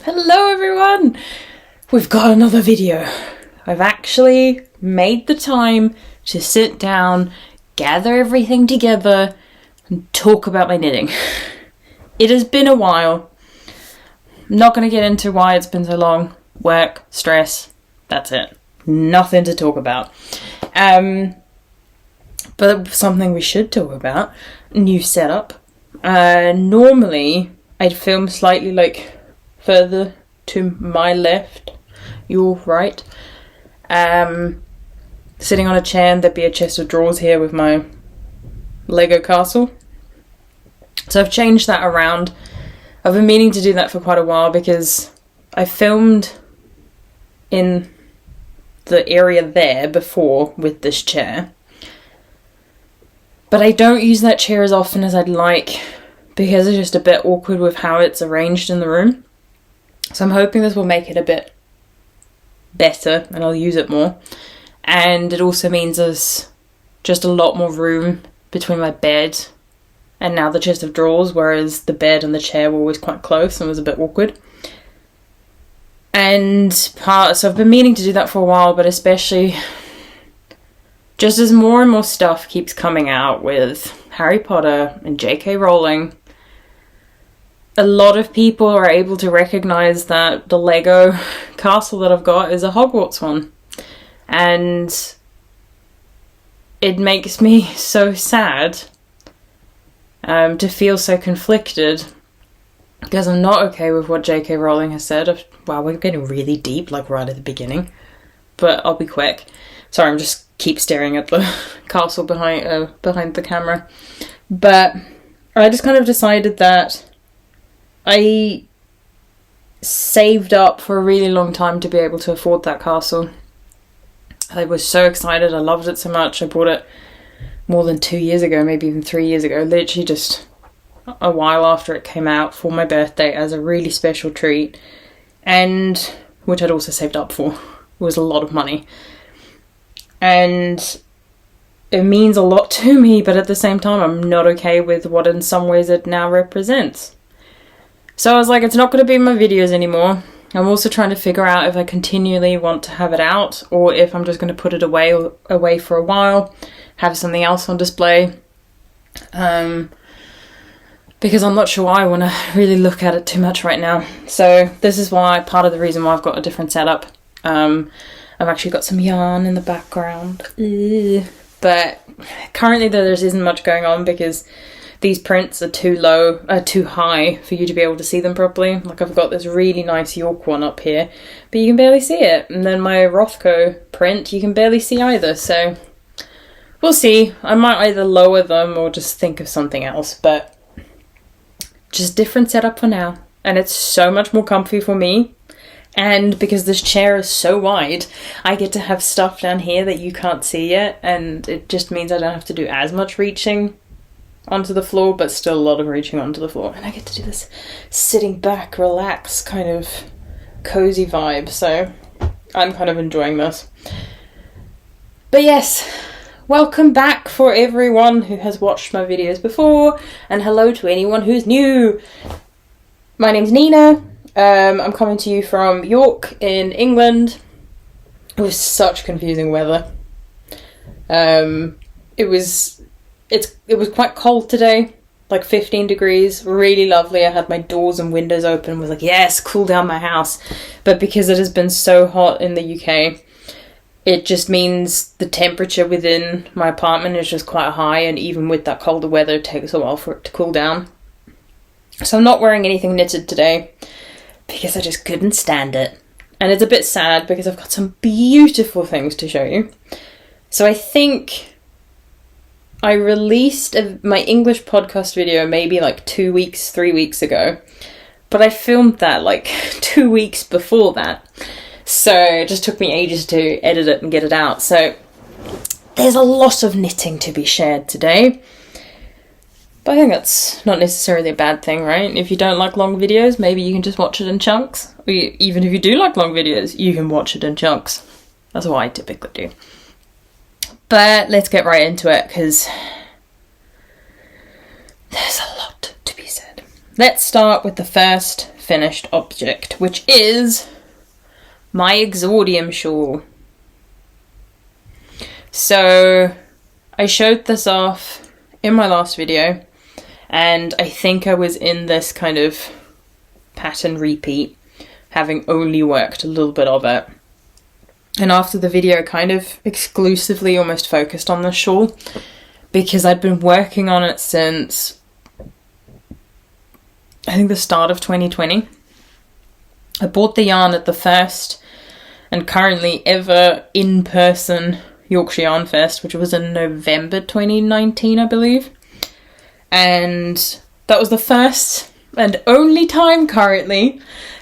Hello everyone! We've got another video. I've actually made the time to sit down, gather everything together, and talk about my knitting. It has been a while. I'm not going to get into why it's been so long. Work, stress, that's it. Nothing to talk about. But something we should talk about. New setup. Normally, I'd film slightly further to my left, your right. Sitting on a chair, and there'd be a chest of drawers here with my Lego castle. So I've changed that around. I've been meaning to do that for quite a while because I filmed in the area there before with this chair. But I don't use that chair as often as I'd like because it's just a bit awkward with how it's arranged in the room. So I'm hoping this will make it a bit better and I'll use it more. And it also means there's just a lot more room between my bed and now the chest of drawers, whereas the bed and the chair were always quite close and was a bit awkward. So I've been meaning to do that for a while, but especially just as more and more stuff keeps coming out with Harry Potter and J.K. Rowling, a lot of people are able to recognise that the Lego castle that I've got is a Hogwarts one. And it makes me so sad to feel so conflicted because I'm not okay with what J.K. Rowling has said. Wow, we're getting really deep, right at the beginning. But I'll be quick. Sorry, I'm just keep staring at the castle behind the camera. But I just kind of decided that I saved up for a really long time to be able to afford that castle. I was so excited. I loved it so much. I bought it more than 2 years ago, maybe even 3 years ago. Literally just a while after it came out for my birthday as a really special treat. And which I'd also saved up for. It was a lot of money. And it means a lot to me, but at the same time, I'm not okay with what in some ways it now represents. So I was like, it's not going to be in my videos anymore. I'm also trying to figure out if I continually want to have it out or if I'm just going to put it away for a while, have something else on display. Because I'm not sure I want to really look at it too much right now. So this is part of the reason why I've got a different setup. I've actually got some yarn in the background. But currently there isn't much going on because these prints are too high for you to be able to see them properly. I've got this really nice York one up here, but you can barely see it. And then my Rothko print, you can barely see either. So we'll see. I might either lower them or just think of something else, but just different setup for now. And it's so much more comfy for me. And because this chair is so wide, I get to have stuff down here that you can't see yet. And it just means I don't have to do as much reaching onto the floor, but still a lot of reaching onto the floor. And I get to do this sitting back, relax, kind of cozy vibe. So I'm kind of enjoying this. But yes, welcome back for everyone who has watched my videos before. And hello to anyone who's new. My name's Nina. I'm coming to you from York in England. It was such confusing weather. It was quite cold today, 15 degrees, really lovely. I had my doors and windows open, was like, yes, cool down my house. But because it has been so hot in the UK, it just means the temperature within my apartment is just quite high, and even with that colder weather, it takes a while for it to cool down. So I'm not wearing anything knitted today, because I just couldn't stand it. And it's a bit sad because I've got some beautiful things to show you. So I think I released my English podcast video maybe 3 weeks ago. But I filmed that 2 weeks before that. So it just took me ages to edit it and get it out. So there's a lot of knitting to be shared today. But I think that's not necessarily a bad thing, right? If you don't like long videos, maybe you can just watch it in chunks. Or even if you do like long videos, you can watch it in chunks. That's what I typically do. But let's get right into it, because there's a lot to be said. Let's start with the first finished object, which is my Exordium shawl. So I showed this off in my last video, and I think I was in this kind of pattern repeat, having only worked a little bit of it. And after the video, kind of exclusively almost focused on this shawl, because I'd been working on it since, I think, the start of 2020. I bought the yarn at the first and currently ever in-person Yorkshire Yarn Fest, which was in November 2019, I believe. And that was the first and only time currently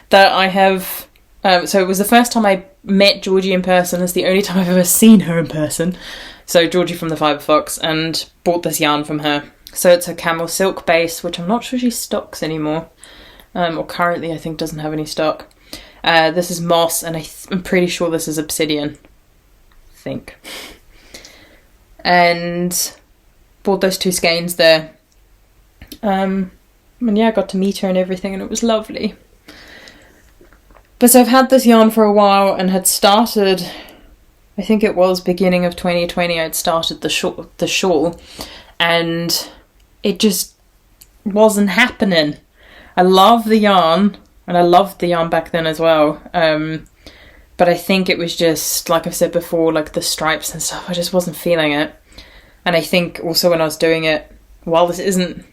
that I have... so it was the first time I met Georgie in person. It's the only time I've ever seen her in person. So Georgie from the Fibre Fox, and bought this yarn from her. So it's a camel silk base, which I'm not sure she stocks anymore. Or currently I think doesn't have any stock. This is moss, and I'm pretty sure this is Obsidian. I think. And bought those two skeins there. And yeah, I got to meet her and everything, and it was lovely. But so I've had this yarn for a while, and had started, I think it was beginning of 2020, I'd started the shawl, and it just wasn't happening. I love the yarn, and I loved the yarn back then as well. But I think it was just, like I've said before, like the stripes and stuff, I just wasn't feeling it. And I think also when I was doing it, while this isn't,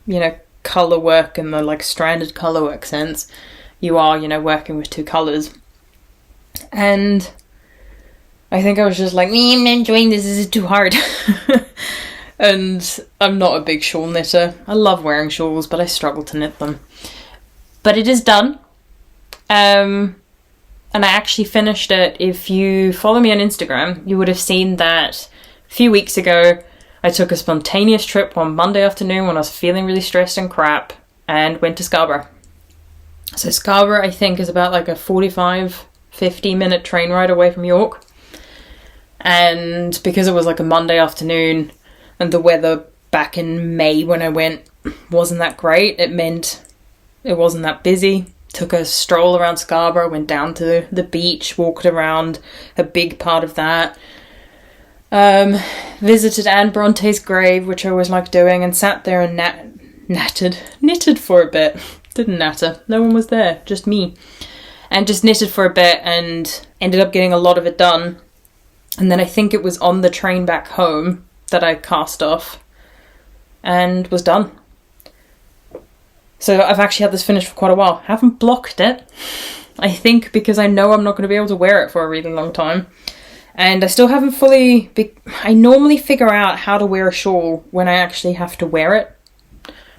you know, colour work in the like stranded colour work sense, you are, you know, working with two colours. And I think I was just like, I'm not enjoying this is too hard. And I'm not a big shawl knitter. I love wearing shawls, but I struggle to knit them. But it is done. And I actually finished it. If you follow me on Instagram, you would have seen that a few weeks ago I took a spontaneous trip one Monday afternoon when I was feeling really stressed and crap, and went to Scarborough. So Scarborough, I think, is about like a 45-50 minute train ride away from York. And because it was like a Monday afternoon and the weather back in May when I went wasn't that great, it meant it wasn't that busy. Took a stroll around Scarborough, went down to the beach, walked around a big part of that. Visited Anne Bronte's grave, which I always like doing, and sat there and knitted for a bit. Didn't natter. No one was there, just me. And just knitted for a bit and ended up getting a lot of it done. And then I think it was on the train back home that I cast off and was done. So I've actually had this finished for quite a while. Haven't blocked it, I think, because I know I'm not going to be able to wear it for a really long time. And I still haven't fully... I normally figure out how to wear a shawl when I actually have to wear it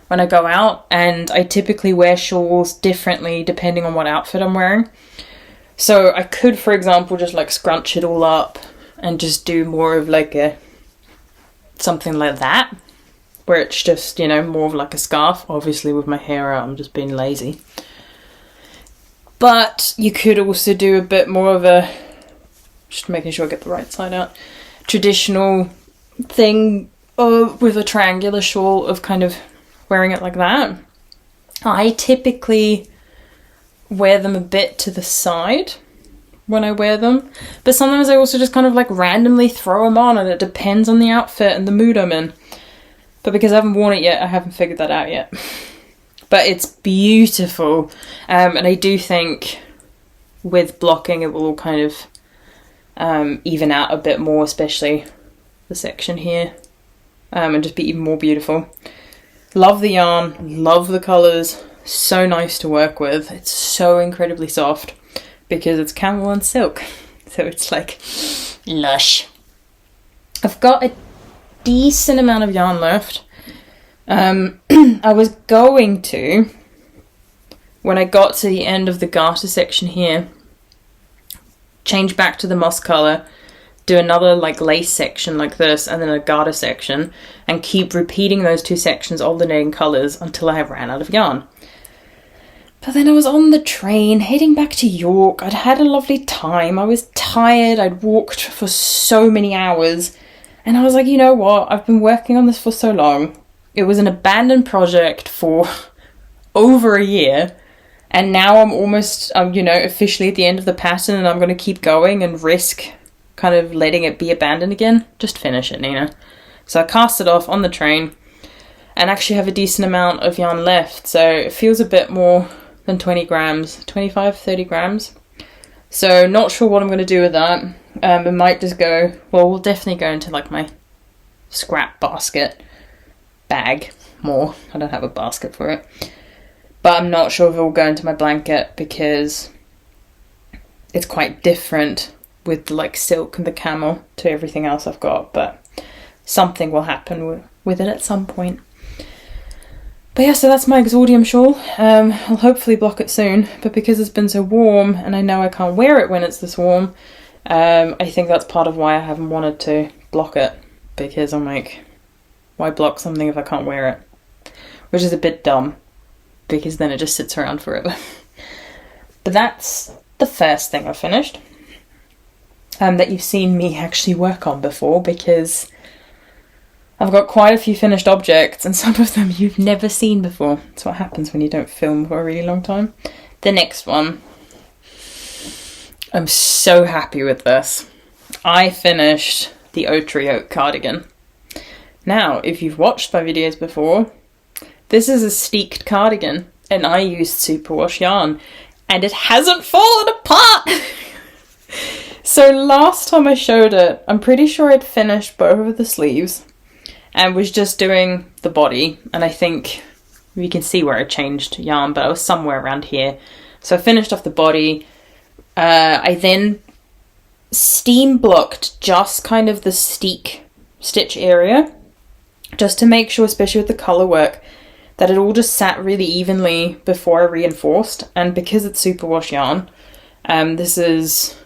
when I go out. And I typically wear shawls differently depending on what outfit I'm wearing. So I could, for example, just like scrunch it all up and just do more of like a... something like that, where it's just, you know, more of like a scarf. Obviously with my hair out, I'm just being lazy. But you could also do a bit more of a, just making sure I get the right side out, traditional thing with a triangular shawl of kind of wearing it like that. I typically wear them a bit to the side when I wear them, but sometimes I also just kind of like randomly throw them on, and it depends on the outfit and the mood I'm in. But because I haven't worn it yet, I haven't figured that out yet. But it's beautiful, and I do think with blocking it will all kind of even out a bit more, especially the section here, and just be even more beautiful. Love the yarn, love the colours, so nice to work with. It's so incredibly soft because it's camel and silk, so it's like lush. I've got a decent amount of yarn left. I was going to, when I got to the end of the garter section here, change back to the moss colour, do another like lace section like this, and then a garter section, and keep repeating those two sections, alternating colours, until I ran out of yarn. But then I was on the train heading back to York. I'd had a lovely time. I was tired. I'd walked for so many hours. And I was like, you know what? I've been working on this for so long. It was an abandoned project for over a year. And now I'm almost, you know, officially at the end of the pattern, and I'm going to keep going and risk kind of letting it be abandoned again. Just finish it, Nina. So I cast it off on the train and actually have a decent amount of yarn left. So it feels a bit more than 20 grams, 25, 30 grams. So not sure what I'm going to do with that. It might just go, well, we'll definitely go into like my scrap basket bag more. I don't have a basket for it. But I'm not sure if it will go into my blanket because it's quite different with the, like, silk and the camel to everything else I've got. But something will happen with it at some point. But yeah, so that's my Exordium shawl. I'll hopefully block it soon. But because it's been so warm and I know I can't wear it when it's this warm, I think that's part of why I haven't wanted to block it. Because I'm like, why block something if I can't wear it? Which is a bit dumb, because then it just sits around forever. But that's the first thing I finished. That you've seen me actually work on before, because I've got quite a few finished objects, and some of them you've never seen before. That's what happens when you don't film for a really long time. The next one. I'm so happy with this. I finished the Otra Yoke Cardigan. Now, if you've watched my videos before, this is a steeked cardigan, and I used superwash yarn, and it hasn't fallen apart! So last time I showed it, I'm pretty sure I'd finished both of the sleeves, and was just doing the body, and I think you can see where I changed yarn, but I was somewhere around here. So I finished off the body. I then steam blocked just kind of the steek stitch area, just to make sure, especially with the colour work, that it all just sat really evenly before I reinforced. And because it's superwash yarn, this is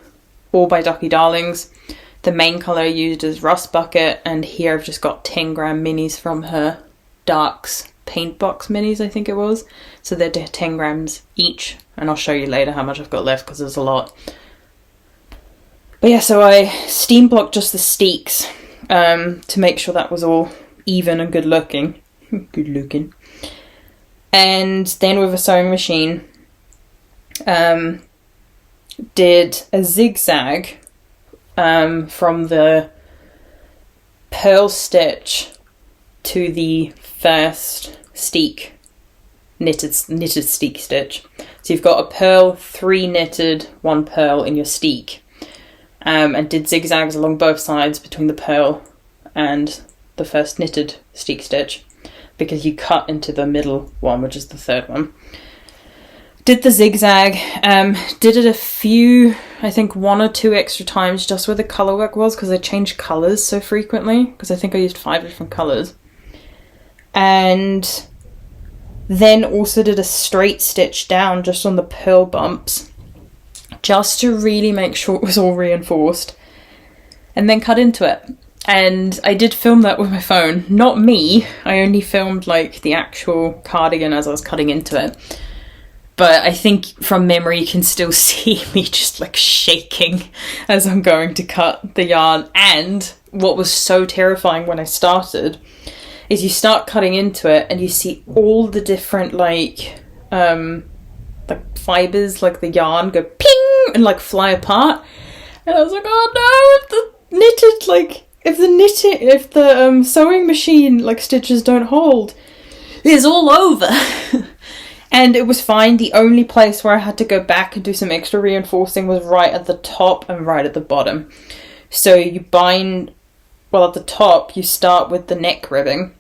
all by Ducky Darlings. The main colour I used is Rust Bucket, and here I've just got 10 gram minis from her Darks paint box minis, I think it was. So they're 10 grams each, and I'll show you later how much I've got left because there's a lot. But yeah, so I steam blocked just the steeks to make sure that was all even and good looking. Good looking. And then with a sewing machine, did a zigzag from the pearl stitch to the first knitted steek stitch. So you've got a pearl, 3 knitted, 1 pearl in your steek, and did zigzags along both sides between the pearl and the first knitted steek stitch, because you cut into the middle one, which is the third one. Did the zigzag, did it a few, I think 1 or 2 extra times just where the colour work was, because I changed colours so frequently, because I think I used 5 different colours. And then also did a straight stitch down just on the pearl bumps, just to really make sure it was all reinforced, and then cut into it. And I did film that with my phone. Not me, I only filmed like the actual cardigan as I was cutting into it. But I think from memory you can still see me just like shaking as I'm going to cut the yarn. And what was so terrifying when I started is you start cutting into it and you see all the different like fibers, like the yarn go ping and like fly apart. And I was like, oh no, if the sewing machine like stitches don't hold, it's all over. And it was fine. The only place where I had to go back and do some extra reinforcing was right at the top and right at the bottom. So you bind, well, at the top you start with the neck ribbing,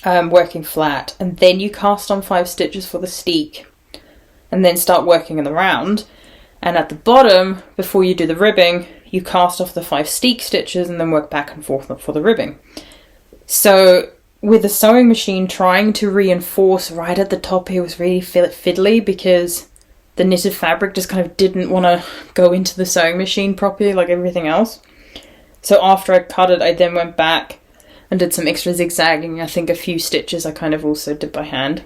working flat, and then you cast on 5 stitches for the steek, and then start working in the round. And at the bottom, before you do the ribbing, you cast off the 5 steek stitches and then work back and forth for the ribbing. So with the sewing machine, trying to reinforce right at the top here was really fiddly, because the knitted fabric just kind of didn't want to go into the sewing machine properly like everything else. So after I cut it, I then went back and did some extra zigzagging. I think a few stitches I kind of also did by hand.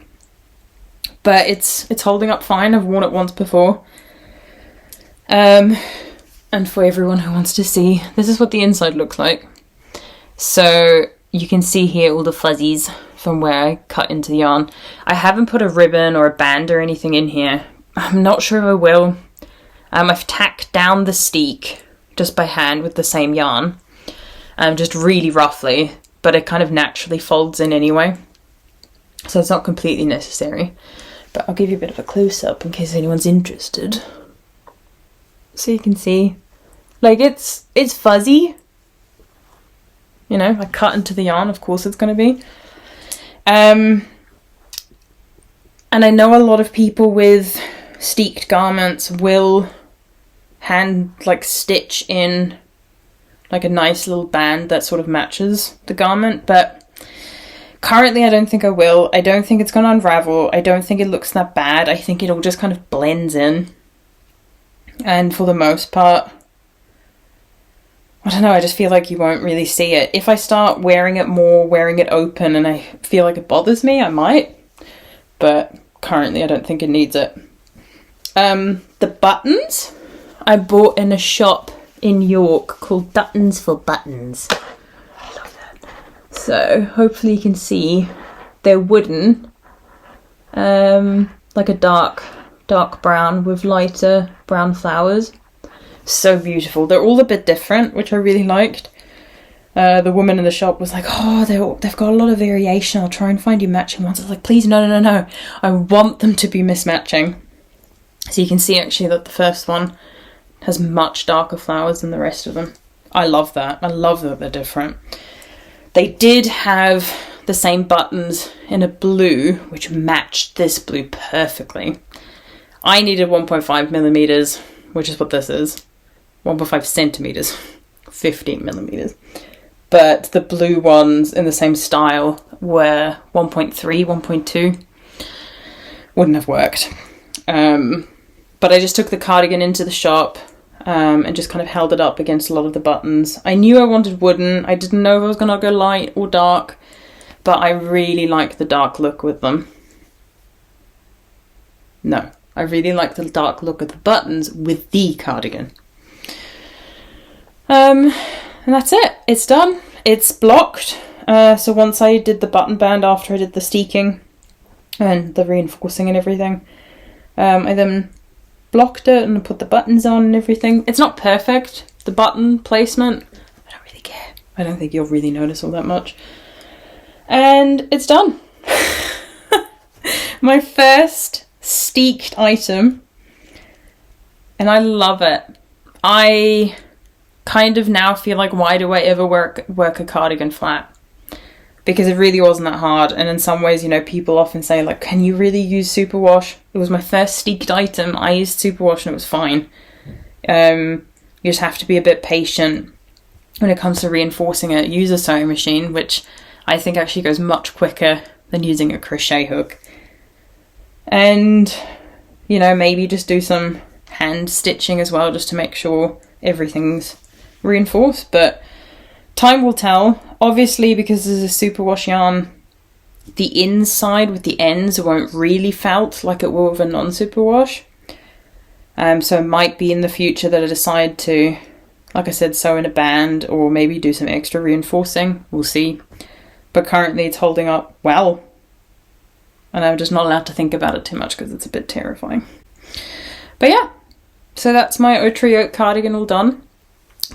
But it's holding up fine. I've worn it once before. And for everyone who wants to see, this is what the inside looks like. So you can see here all the fuzzies from where I cut into the yarn. I haven't put a ribbon or a band or anything in here. I'm not sure if I will. I've tacked down the steek just by hand with the same yarn, just really roughly, but it kind of naturally folds in anyway, so it's not completely necessary. But I'll give you a bit of a close-up in case anyone's interested, so you can see, like, it's fuzzy, you know, I cut into the yarn, of course it's going to be. And I know a lot of people with steeked garments will hand like stitch in like a nice little band that sort of matches the garment, but currently I don't think I will. I don't think it's going to unravel. I don't think it looks that bad. I think it all just kind of blends in, and for the most part, I don't know, I just feel like you won't really see it. If I start wearing it more, wearing it open, and I feel like it bothers me, I might, but currently I don't think it needs it. The buttons I bought in a shop in York called Buttons for Buttons. I love that. So hopefully you can see they're wooden, like a dark brown with lighter brown flowers. So beautiful. They're all a bit different, which I really liked. The woman in the shop was like, oh, they've got a lot of variation, I'll try and find you matching ones. I was like, please, no. I want them to be mismatching. So you can see actually that the first one has much darker flowers than the rest of them. I love that. I love that they're different. They did have the same buttons in a blue, which matched this blue perfectly. I needed 1.5 millimeters, which is what this is. 1.5 centimeters, 15 millimeters. But the blue ones in the same style were 1.3, 1.2. Wouldn't have worked. But I just took the cardigan into the shop and just kind of held it up against a lot of the buttons. I knew I wanted wooden. I didn't know if I was going to go light or dark, but I really like the dark look with them. No, I really like the dark look of the buttons with the cardigan. And that's it. It's done. It's blocked. So once I did the button band after I did the steeking and the reinforcing and everything, I then blocked it and put the buttons on and everything. It's not perfect, the button placement. I don't really care. I don't think you'll really notice all that much. And it's done. My first steeked item. And I love it. I kind of now feel like, why do I ever work a cardigan flat? Because it really wasn't that hard, and in some ways, you know, people often say, like, can you really use superwash? It was my first steeked item. I used superwash and it was fine. You just have to be a bit patient when it comes to reinforcing it. Use a sewing machine, which I think actually goes much quicker than using a crochet hook. And, you know, maybe just do some hand stitching as well, just to make sure everything's reinforced, but time will tell. Obviously, because this is a superwash yarn, the inside with the ends won't really felt like it will with a non-superwash. So it might be in the future that I decide to, like I said, sew in a band or maybe do some extra reinforcing. We'll see. But currently it's holding up well. And I'm just not allowed to think about it too much because it's a bit terrifying. But yeah, so that's my Otra Yoke cardigan all done.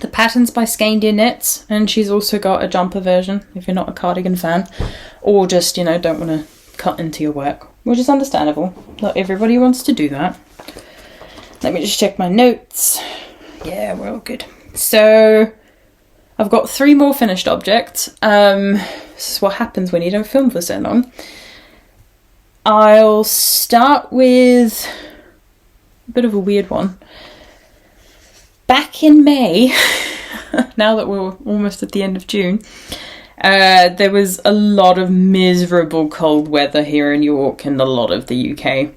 The pattern's by Skeindeer Knits, and she's also got a jumper version if you're not a cardigan fan, or just, you know, don't want to cut into your work, which is understandable. Not everybody wants to do that. Let me just check my notes. Yeah, we're all good. So I've got 3 more finished objects. This is what happens when you don't film for so long. I'll start with a bit of a weird one. Back in May, now that we're almost at the end of June, there was a lot of miserable cold weather here in York and a lot of the UK.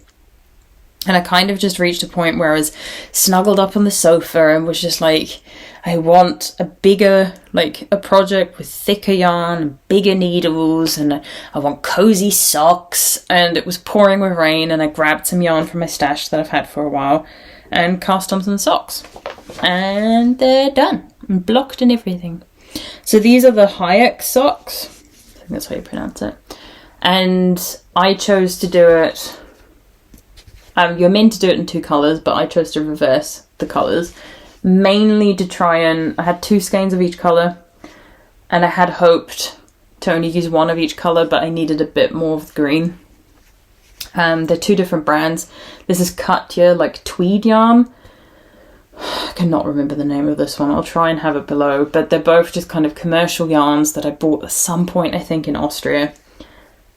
And I kind of just reached a point where I was snuggled up on the sofa and was just like, I want a bigger, like a project with thicker yarn and bigger needles, and I want cozy socks. And it was pouring with rain, and I grabbed some yarn from my stash that I've had for a while and cast on some socks. And they're done. And blocked and everything. So these are the Hyak socks. I think that's how you pronounce it. And I chose to do it, you're meant to do it in 2 colours, but I chose to reverse the colours, mainly to try and, I had 2 skeins of each colour, and I had hoped to only use 1 of each colour, but I needed a bit more of the green. They're 2 different brands. This is Katia, like Tweed yarn. I cannot remember the name of this one. I'll try and have it below, but they're both just kind of commercial yarns that I bought at some point, I think, in Austria.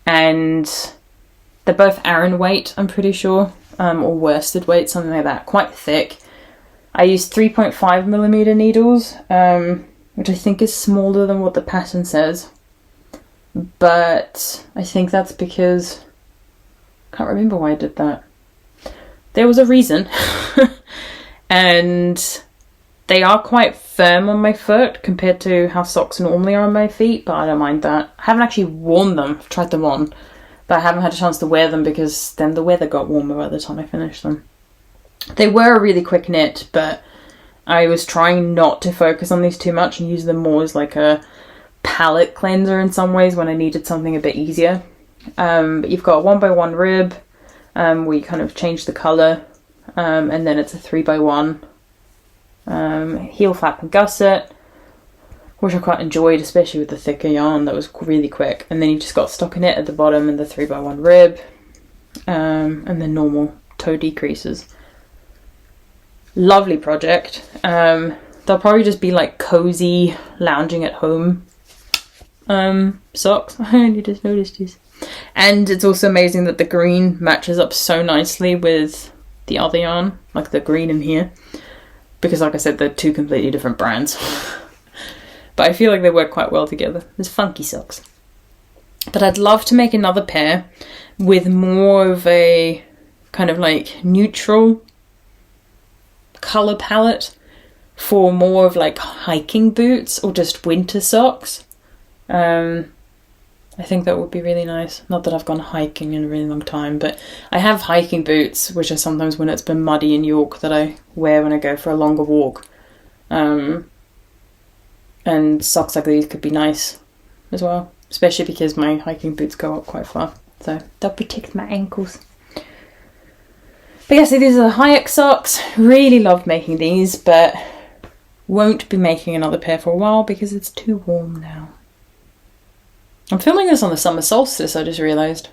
And they're both Aran weight, I'm pretty sure, or worsted weight, something like that, quite thick. I used 3.5mm needles, which I think is smaller than what the pattern says. But I think that's because, I can't remember why I did that. There was a reason. And they are quite firm on my foot compared to how socks normally are on my feet, but I don't mind that. I haven't actually worn them. I've tried them on, but I haven't had a chance to wear them because then the weather got warmer by the time I finished them. They were a really quick knit, but I was trying not to focus on these too much and use them more as like a palette cleanser in some ways when I needed something a bit easier. But you've got a 1x1 rib where you kind of change the colour, and then it's a 3x1 heel flap and gusset, which I quite enjoyed, especially with the thicker yarn. That was really quick. And then you just got stockinette at the bottom and the 3x1 rib, and then normal toe decreases. Lovely project. They'll probably just be like cozy lounging at home socks. I only just noticed these. And it's also amazing that the green matches up so nicely with the other yarn, like the green in here, because like I said, they're 2 completely different brands. But I feel like they work quite well together. It's funky socks. But I'd love to make another pair with more of a kind of like neutral colour palette for more of like hiking boots or just winter socks. I think that would be really nice. Not that I've gone hiking in a really long time, but I have hiking boots, which are sometimes when it's been muddy in York, that I wear when I go for a longer walk. And socks like these could be nice as well, especially because my hiking boots go up quite far, so they'll protect my ankles. But yeah, so these are the Hyak socks. Really love making these, but won't be making another pair for a while because it's too warm now. I'm filming this on the summer solstice, I just realised.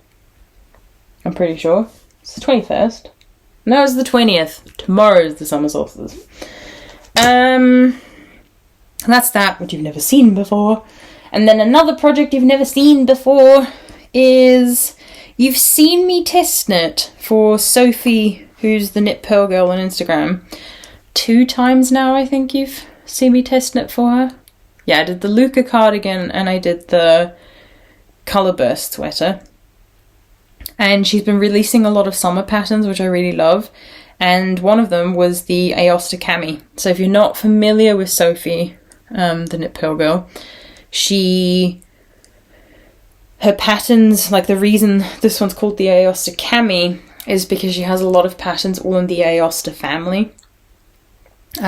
I'm pretty sure. It's the 21st. No, it's the 20th. Tomorrow's the summer solstice. That's that, which you've never seen before. And then another project you've never seen before is... You've seen me test knit for Sophie, who's the Knit Pearl Girl on Instagram. 2 times now, I think you've seen me test knit for her. Yeah, I did the Luca cardigan and I did the Colour Burst sweater. And she's been releasing a lot of summer patterns, which I really love. And one of them was the Aosta Cami. So if you're not familiar with Sophie, the Knit Pearl Girl, her patterns, like the reason this one's called the Aosta Cami is because she has a lot of patterns all in the Aosta family.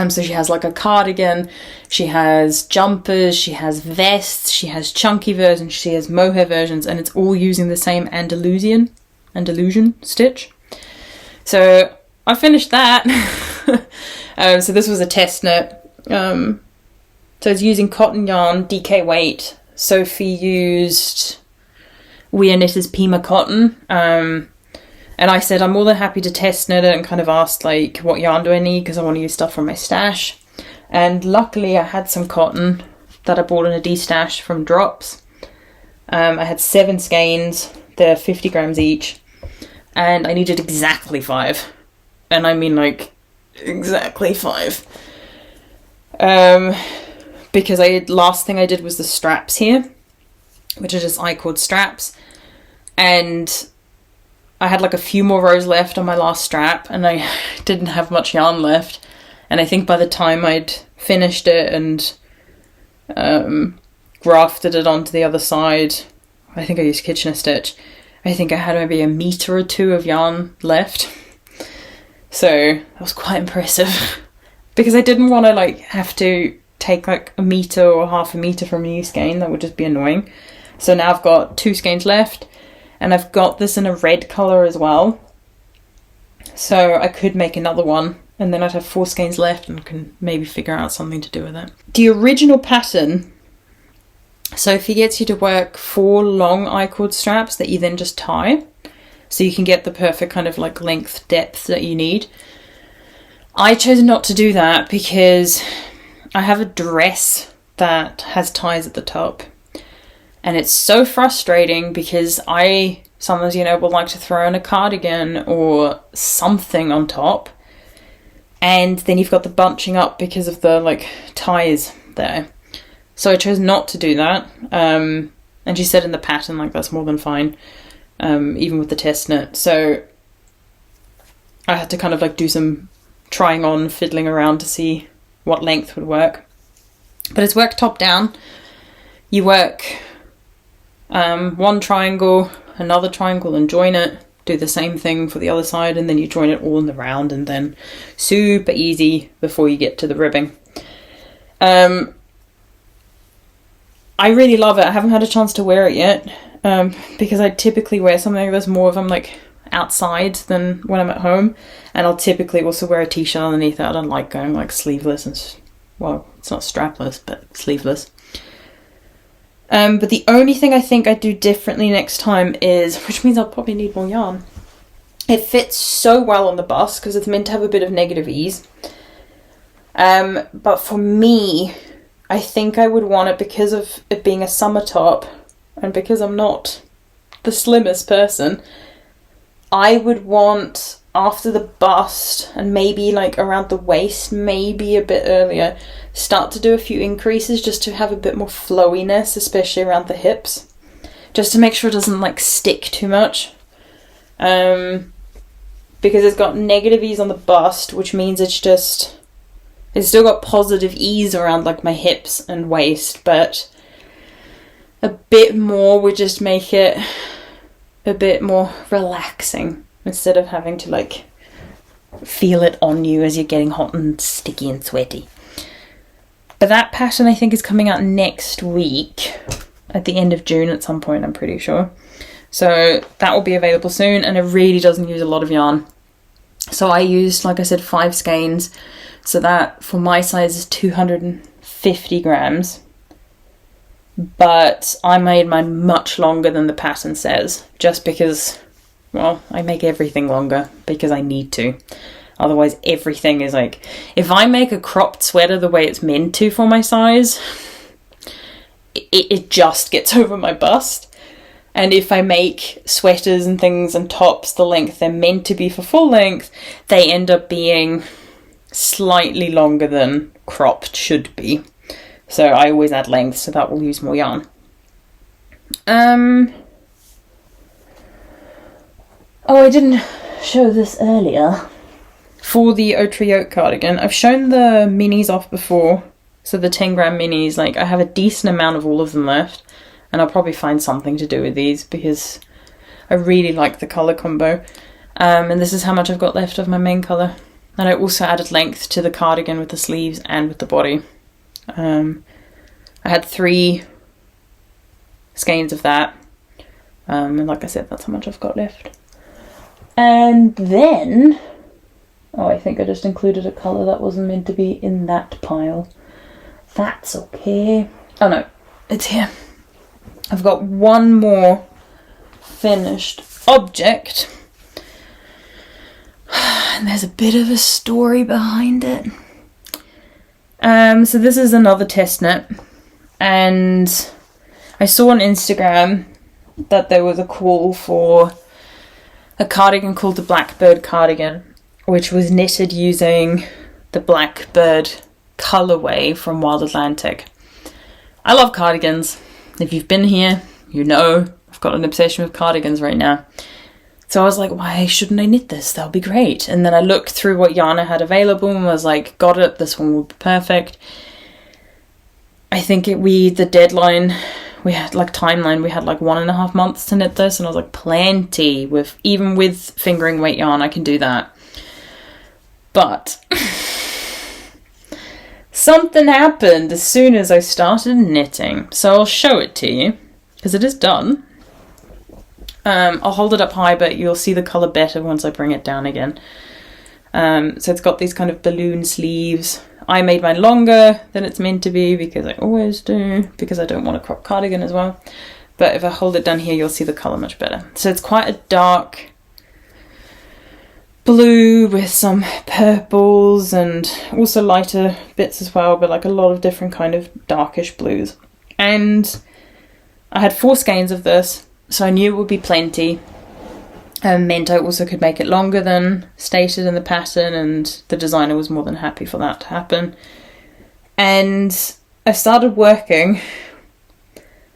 So she has like a cardigan, she has jumpers, she has vests, she has chunky versions, she has mohair versions, and it's all using the same Andalusian stitch. So I finished that. So this was a test knit. So it's using cotton yarn, DK weight. Sophie used We Are Knitters Pima cotton. And I said I'm more than happy to test knit it, and kind of asked like what yarn do I need because I want to use stuff from my stash. And luckily I had some cotton that I bought in a de-stash from Drops. I had 7 skeins, they're 50 grams each, and I needed exactly 5. And I mean like exactly 5. Because last thing I did was the straps here, which are just I-cord straps, and I had like a few more rows left on my last strap and I didn't have much yarn left. And I think by the time I'd finished it and grafted it onto the other side, I think I used Kitchener stitch, I think I had maybe 1 metre or 2 of yarn left. So that was quite impressive because I didn't want to like have to take like 1 metre or half a metre from a new skein. That would just be annoying. So now I've got 2 skeins left. And I've got this in a red colour as well. So I could make another one, and then I'd have 4 skeins left and can maybe figure out something to do with it. The original pattern, Sophie gets you to work 4 long I-cord straps that you then just tie. So you can get the perfect kind of like length depth that you need. I chose not to do that because I have a dress that has ties at the top. And it's so frustrating because I sometimes, you know, would like to throw in a cardigan or something on top. And then you've got the bunching up because of the like ties there. So I chose not to do that. And she said in the pattern, like, that's more than fine. Even with the test knit. So I had to kind of like do some trying on, fiddling around to see what length would work. But it's worked top down. You work one triangle, another triangle, and join it. Do the same thing for the other side, and then you join it all in the round, and then super easy before you get to the ribbing. I really love it. I haven't had a chance to wear it yet. Because I typically wear something like this more if I'm like outside than when I'm at home, and I'll typically also wear a t-shirt underneath it. I don't like going like sleeveless and, well, it's not strapless, but sleeveless. But the only thing I think I'd do differently next time is, which means I'll probably need more yarn. It fits so well on the bust because it's meant to have a bit of negative ease. But for me, I think I would want it, because of it being a summer top, and because I'm not the slimmest person, I would want after the bust and maybe like around the waist, maybe a bit earlier, start to do a few increases just to have a bit more flowiness, especially around the hips, just to make sure it doesn't like stick too much. Because it's got negative ease on the bust, which means it's still got positive ease around like my hips and waist, but a bit more would just make it a bit more relaxing instead of having to like feel it on you as you're getting hot and sticky and sweaty. But that pattern I think is coming out next week at the end of June at some point, I'm pretty sure. So that will be available soon, and it really doesn't use a lot of yarn. So I used, like I said, 5 skeins. So that for my size is 250 grams. But I made mine much longer than the pattern says, just because, well, I make everything longer because I need to. Otherwise everything is like, if I make a cropped sweater the way it's meant to for my size, it just gets over my bust. And if I make sweaters and things and tops the length they're meant to be for full length, they end up being slightly longer than cropped should be. So I always add length, so that will use more yarn. Oh, I didn't show this earlier. For the Otra Yoke cardigan, I've shown the minis off before. So the 10 gram minis, like I have a decent amount of all of them left. And I'll probably find something to do with these because I really like the colour combo. And this is how much I've got left of my main colour. And I also added length to the cardigan with the sleeves and with the body. I had 3 skeins of that, and like I said, that's how much I've got left. And then, oh, I think I just included a colour that wasn't meant to be in that pile. That's okay. Oh no, it's here. I've got one more finished object, and there's a bit of a story behind it. So this is another test knit, and I saw on Instagram that there was a call for a cardigan called the Blackbird cardigan, which was knitted using the Blackbird colourway from Wild Atlantic. I love cardigans. If you've been here, you know I've got an obsession with cardigans right now. So I was like, why shouldn't I knit this? That'll be great. And then I looked through what yarn I had available and was like, got it, this one will be perfect. I think the deadline, we had like timeline, we had like 1.5 months to knit this, and I was like, plenty, even with fingering weight yarn, I can do that. But something happened as soon as I started knitting. So I'll show it to you, because it is done. I'll hold it up high, but you'll see the colour better once I bring it down again. So it's got these kind of balloon sleeves. I made mine longer than it's meant to be, because I always do, because I don't want a crop cardigan as well. But if I hold it down here, you'll see the colour much better. So it's quite a dark blue with some purples and also lighter bits as well, but like a lot of different kind of darkish blues. And I had 4 skeins of this, so I knew it would be plenty. Meant I also could make it longer than stated in the pattern, and the designer was more than happy for that to happen. And I started working,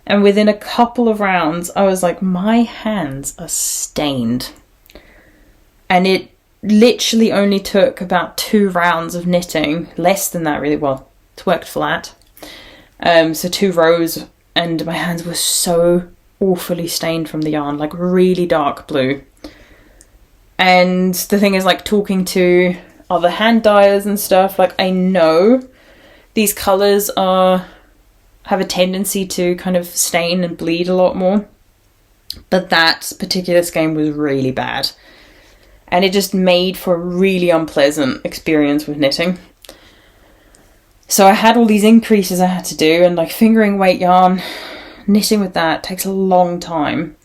and within a couple of rounds I was like, my hands are stained. And it literally only took about 2 rounds of knitting, less than that really, well, it worked flat. So 2 rows, and my hands were so awfully stained from the yarn, like really dark blue. And the thing is, like, talking to other hand dyers and stuff, like, I know these colours have a tendency to kind of stain and bleed a lot more, but that particular skein was really bad, and it just made for a really unpleasant experience with knitting. So I had all these increases I had to do, and like fingering weight yarn, knitting with that takes a long time.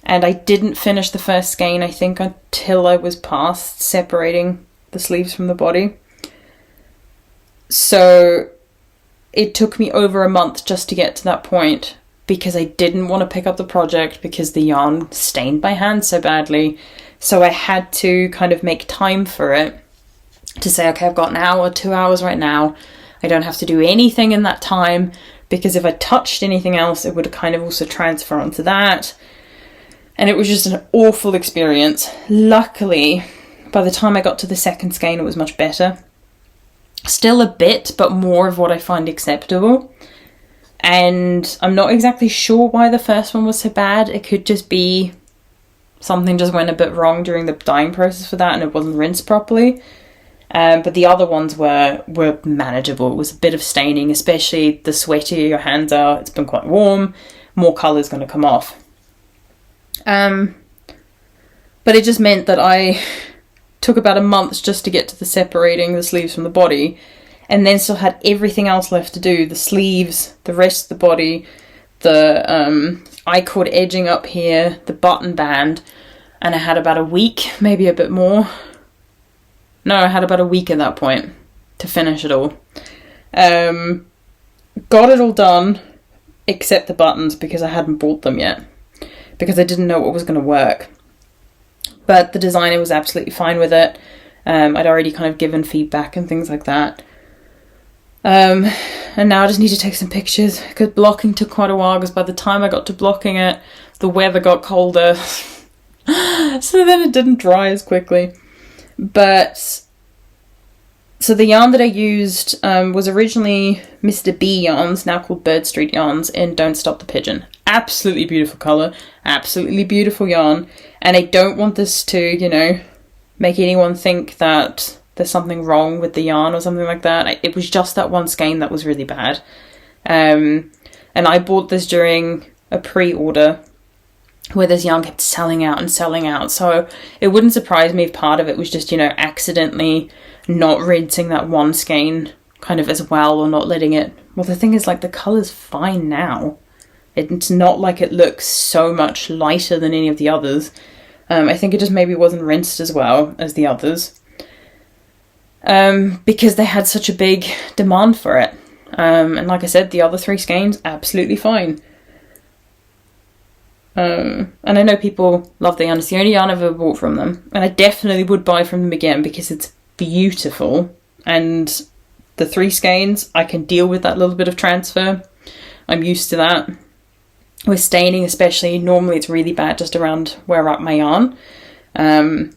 And I didn't finish the first skein, I think, until I was past separating the sleeves from the body. So it took me over a month just to get to that point, because I didn't want to pick up the project because the yarn stained my hand so badly. So I had to kind of make time for it, to say, okay, I've got an hour, 2 hours right now. I don't have to do anything in that time, because if I touched anything else, it would kind of also transfer onto that. And it was just an awful experience. Luckily, by the time I got to the second skein, it was much better. Still a bit, but more of what I find acceptable. And I'm not exactly sure why the first one was so bad. It could just be something just went a bit wrong during the dyeing process for that, and it wasn't rinsed properly. But the other ones were manageable. It was a bit of staining, especially the sweatier your hands are. It's been quite warm. More colour's going to come off. But it just meant that I took about a month just to get to the separating the sleeves from the body, and then still had everything else left to do. The sleeves, the rest of the body, the I-cord edging up here, the button band, and I had about a week, maybe a bit more. No, I had about a week at that point to finish it all. Got it all done, except the buttons, because I hadn't bought them yet, because I didn't know what was going to work. But the designer was absolutely fine with it. I'd already kind of given feedback and things like that. And now I just need to take some pictures, because blocking took quite a while, because by the time I got to blocking it, the weather got colder. So then it didn't dry as quickly. But, so the yarn that I used was originally Mr. B yarns, now called Birdstreet yarns, in Don't Stop the Pigeon. Absolutely beautiful colour, absolutely beautiful yarn, and I don't want this to, make anyone think that there's something wrong with the yarn or something like that. It was just that one skein that was really bad. And I bought this during a pre-order where this yarn kept selling out and selling out. So it wouldn't surprise me if part of it was just, accidentally not rinsing that one skein kind of as well, or not letting it... Well, the thing is, like, the colour's fine now. It's not like it looks so much lighter than any of the others. I think it just maybe wasn't rinsed as well as the others. Because they had such a big demand for it. And like I said, the other 3 skeins, absolutely fine. And I know people love the yarn. It's the only yarn I've ever bought from them. And I definitely would buy from them again, because it's beautiful. And the 3 skeins, I can deal with that little bit of transfer. I'm used to that. With staining especially, normally it's really bad just around where I wrap my yarn. And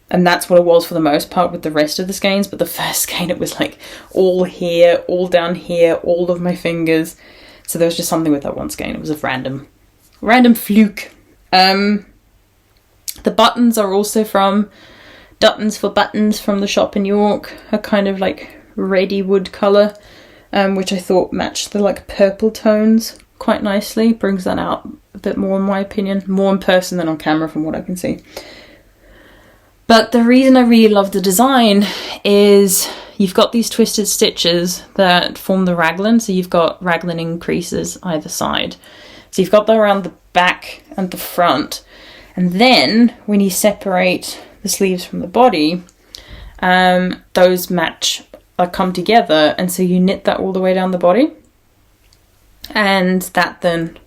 that's what it was for the most part with the rest of the skeins. But the first skein, it was like all here, all down here, all of my fingers. So there was just something with that one skein. It was a random fluke. The buttons are also from Duttons for Buttons from the shop in York. A kind of like reddy wood colour, which I thought matched the like purple tones quite nicely. Brings that out a bit more, in my opinion. More in person than on camera from what I can see. But the reason I really love the design is you've got these twisted stitches that form the raglan. So you've got raglan increases either side. So you've got that around the back and the front. And then when you separate the sleeves from the body, those match, like come together. And so you knit that all the way down the body. And that then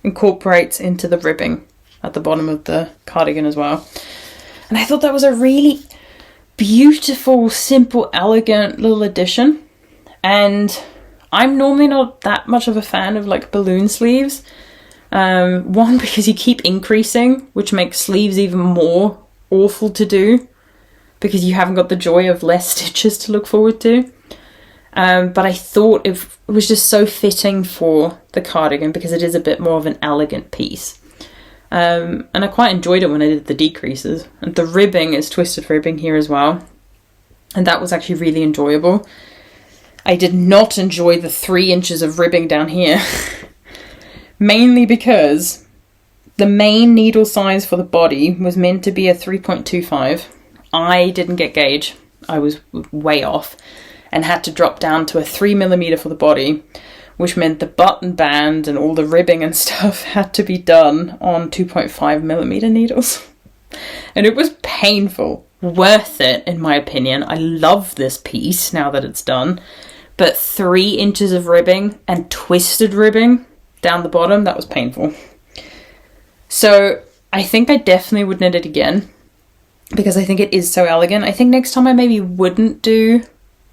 incorporates into the ribbing at the bottom of the cardigan as well. And I thought that was a really beautiful, simple, elegant little addition. And I'm normally not that much of a fan of like balloon sleeves. One, because you keep increasing, which makes sleeves even more awful to do because you haven't got the joy of less stitches to look forward to. But I thought it was just so fitting for the cardigan because it is a bit more of an elegant piece. And I quite enjoyed it when I did the decreases. And the ribbing is twisted ribbing here as well. And that was actually really enjoyable. I did not enjoy the 3 inches of ribbing down here. Mainly because the main needle size for the body was meant to be a 3.25. I didn't get gauge. I was way off. And had to drop down to a 3mm for the body, which meant the button band and all the ribbing and stuff had to be done on 2.5mm needles. And it was painful. Worth it, in my opinion. I love this piece now that it's done. But 3 inches of ribbing and twisted ribbing down the bottom, that was painful. So I think I definitely would knit it again because I think it is so elegant. I think next time I maybe wouldn't do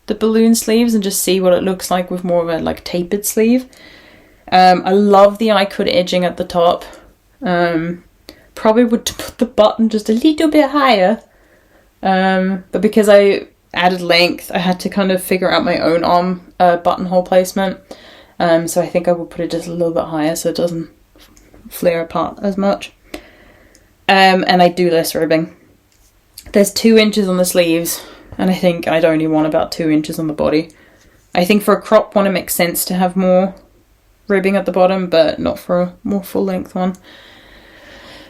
the balloon sleeves and just see what it looks like with more of a like tapered sleeve. I love the I-cut edging at the top. Probably would put the button just a little bit higher. But because I added length, I had to kind of figure out my own arm buttonhole placement. So I think I will put it just a little bit higher so it doesn't flare apart as much. And I do less ribbing. There's 2 inches on the sleeves. And I think I'd only want about 2 inches on the body. I think for a crop one it makes sense to have more ribbing at the bottom, but not for a more full length one.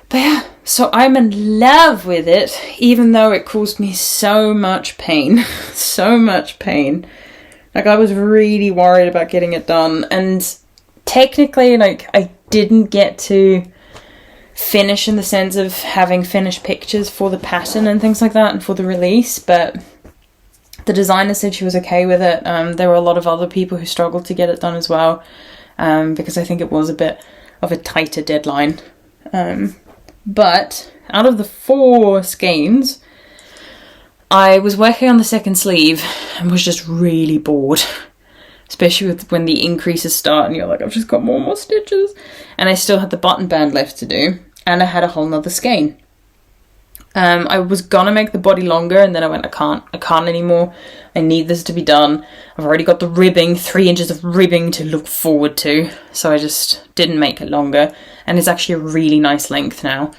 But yeah, so I'm in love with it, even though it caused me so much pain. So much pain. Like I was really worried about getting it done. And technically, like I didn't get to finish in the sense of having finished pictures for the pattern and things like that and for the release, but the designer said she was okay with it. There were a lot of other people who struggled to get it done as well, because I think it was a bit of a tighter deadline. But out of the 4 skeins, I was working on the second sleeve and was just really bored. Especially with when the increases start and you're like, I've just got more stitches. And I still had the button band left to do. And I had a whole nother skein. I was gonna make the body longer and then I went, I can't anymore. I need this to be done. I've already got the ribbing, 3 inches of ribbing to look forward to. So I just didn't make it longer. And it's actually a really nice length now.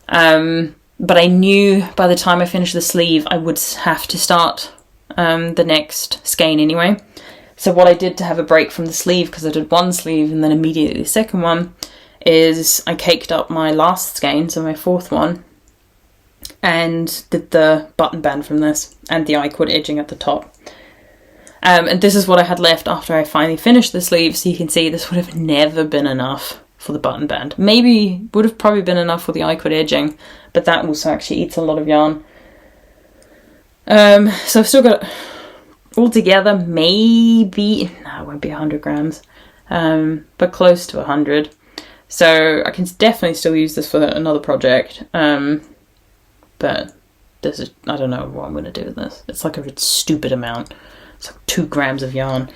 But I knew by the time I finished the sleeve, I would have to start the next skein anyway. So what I did to have a break from the sleeve, because I did one sleeve and then immediately the second one, is I caked up my last skein, so my 4th one, and did the button band from this and the I-cut edging at the top. And this is what I had left after I finally finished the sleeve, so you can see this would have never been enough for the button band. Maybe would have probably been enough for the I-cut edging, but that also actually eats a lot of yarn. So I've still got altogether maybe, no, it won't be 100 grams, but close to 100. So I can definitely still use this for another project, but this is, I don't know what I'm going to do with this. It's like a stupid amount. It's like 2 grams of yarn.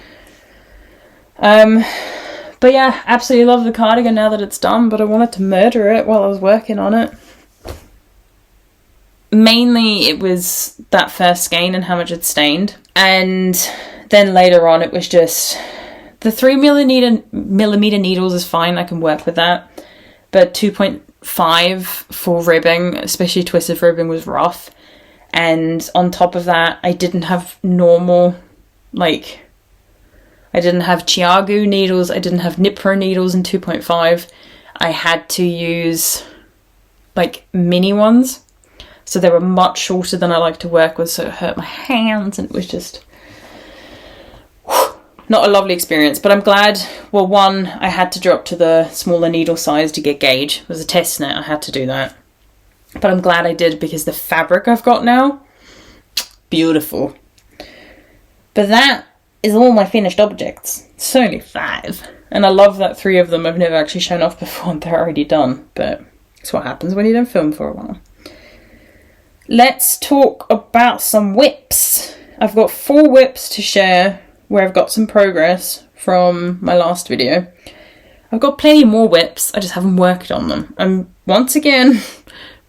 But yeah, absolutely love the cardigan now that it's done, but I wanted to murder it while I was working on it. Mainly it was that first skein and how much it stained. And then later on it was just the 3mm needles is fine, I can work with that. But 2.5 for ribbing, especially twisted ribbing, was rough. And on top of that, I didn't have normal, like, I didn't have Chiagu needles. I didn't have Nipro needles in 2.5. I had to use like mini ones. So they were much shorter than I like to work with, so it hurt my hands, and it was just not a lovely experience. But I'm glad, well, one, I had to drop to the smaller needle size to get gauge. It was a test net, I had to do that. But I'm glad I did, because the fabric I've got now, beautiful. But that is all my finished objects. It's only 5. And I love that 3 of them I've never actually shown off before and they're already done. But it's what happens when you don't film for a while. Let's talk about some whips. I've got 4 whips to share where I've got some progress from my last video. I've got plenty more whips, I just haven't worked on them. I'm once again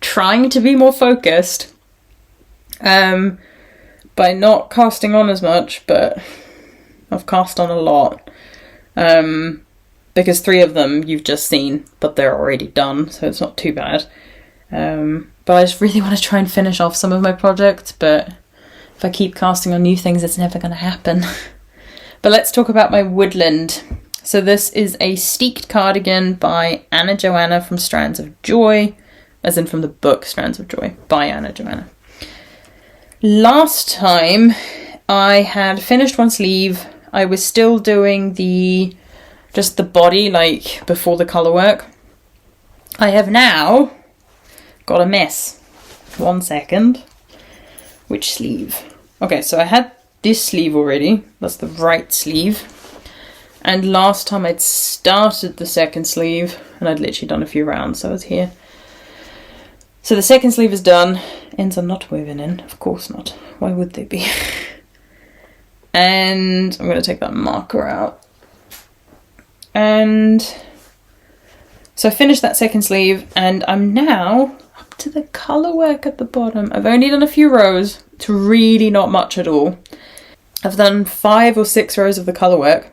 trying to be more focused by not casting on as much, but I've cast on a lot. Because 3 of them you've just seen, but they're already done, so it's not too bad. But I just really want to try and finish off some of my projects, but if I keep casting on new things, it's never going to happen. But let's talk about my Woodland. So this is a steeked cardigan by Johanna from Strands of Joy, as in from the book Strands of Joy by Johanna. Last time I had finished one sleeve. I was still doing just the body, like before the colour work. I have now got a mess. 1 second. Which sleeve? Okay, so I had this sleeve already. That's the right sleeve. And last time I'd started the second sleeve, and I'd literally done a few rounds, so I was here. So the second sleeve is done. Ends are not woven in, of course not. Why would they be? And I'm going to take that marker out. And so I finished that second sleeve, and I'm now up to the colour work at the bottom. I've only done a few rows. It's really not much at all. I've done 5 or 6 rows of the colour work,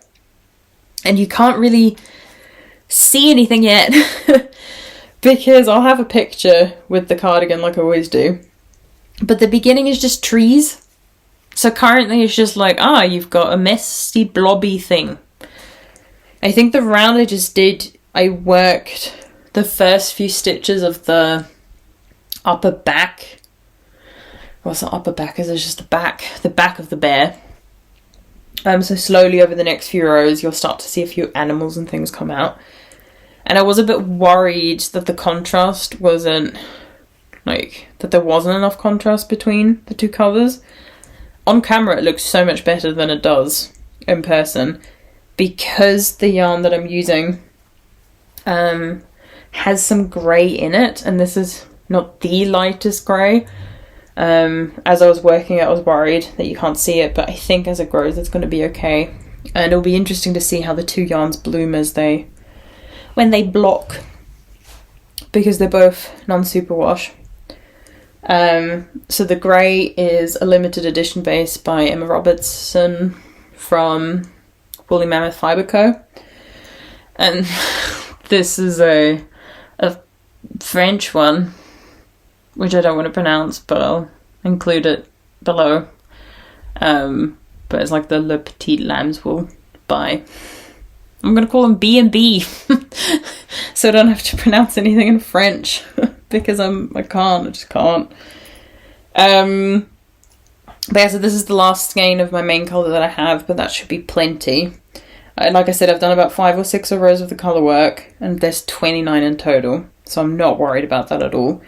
and you can't really see anything yet because I'll have a picture with the cardigan like I always do. But the beginning is just trees. So currently it's just like, you've got a messy blobby thing. I think the round I just did, I worked the first few stitches of the upper back. What's the upper back? Is it just the back of the bear? So slowly over the next few rows, you'll start to see a few animals and things come out. And I was a bit worried that the contrast wasn't, that there wasn't enough contrast between the 2 colours. On camera, it looks so much better than it does in person, because the yarn that I'm using has some grey in it, and this is not the lightest grey. As I was working it, I was worried that you can't see it, but I think as it grows it's going to be okay. And it'll be interesting to see how the 2 yarns bloom when they block, because they're both non-superwash. So the grey is a limited edition base by Emma Robertson from Woolly Mammoth Fibre Co. And this is a French one, which I don't want to pronounce, but I'll include it below. But it's like the Le Petit Lambswool by, I'm going to call them B&B, so I don't have to pronounce anything in French, because I just can't. But yeah, so this is the last skein of my main colour that I have, but that should be plenty. Like I said, I've done about 5 or 6 rows of the colour work, and there's 29 in total, so I'm not worried about that at all.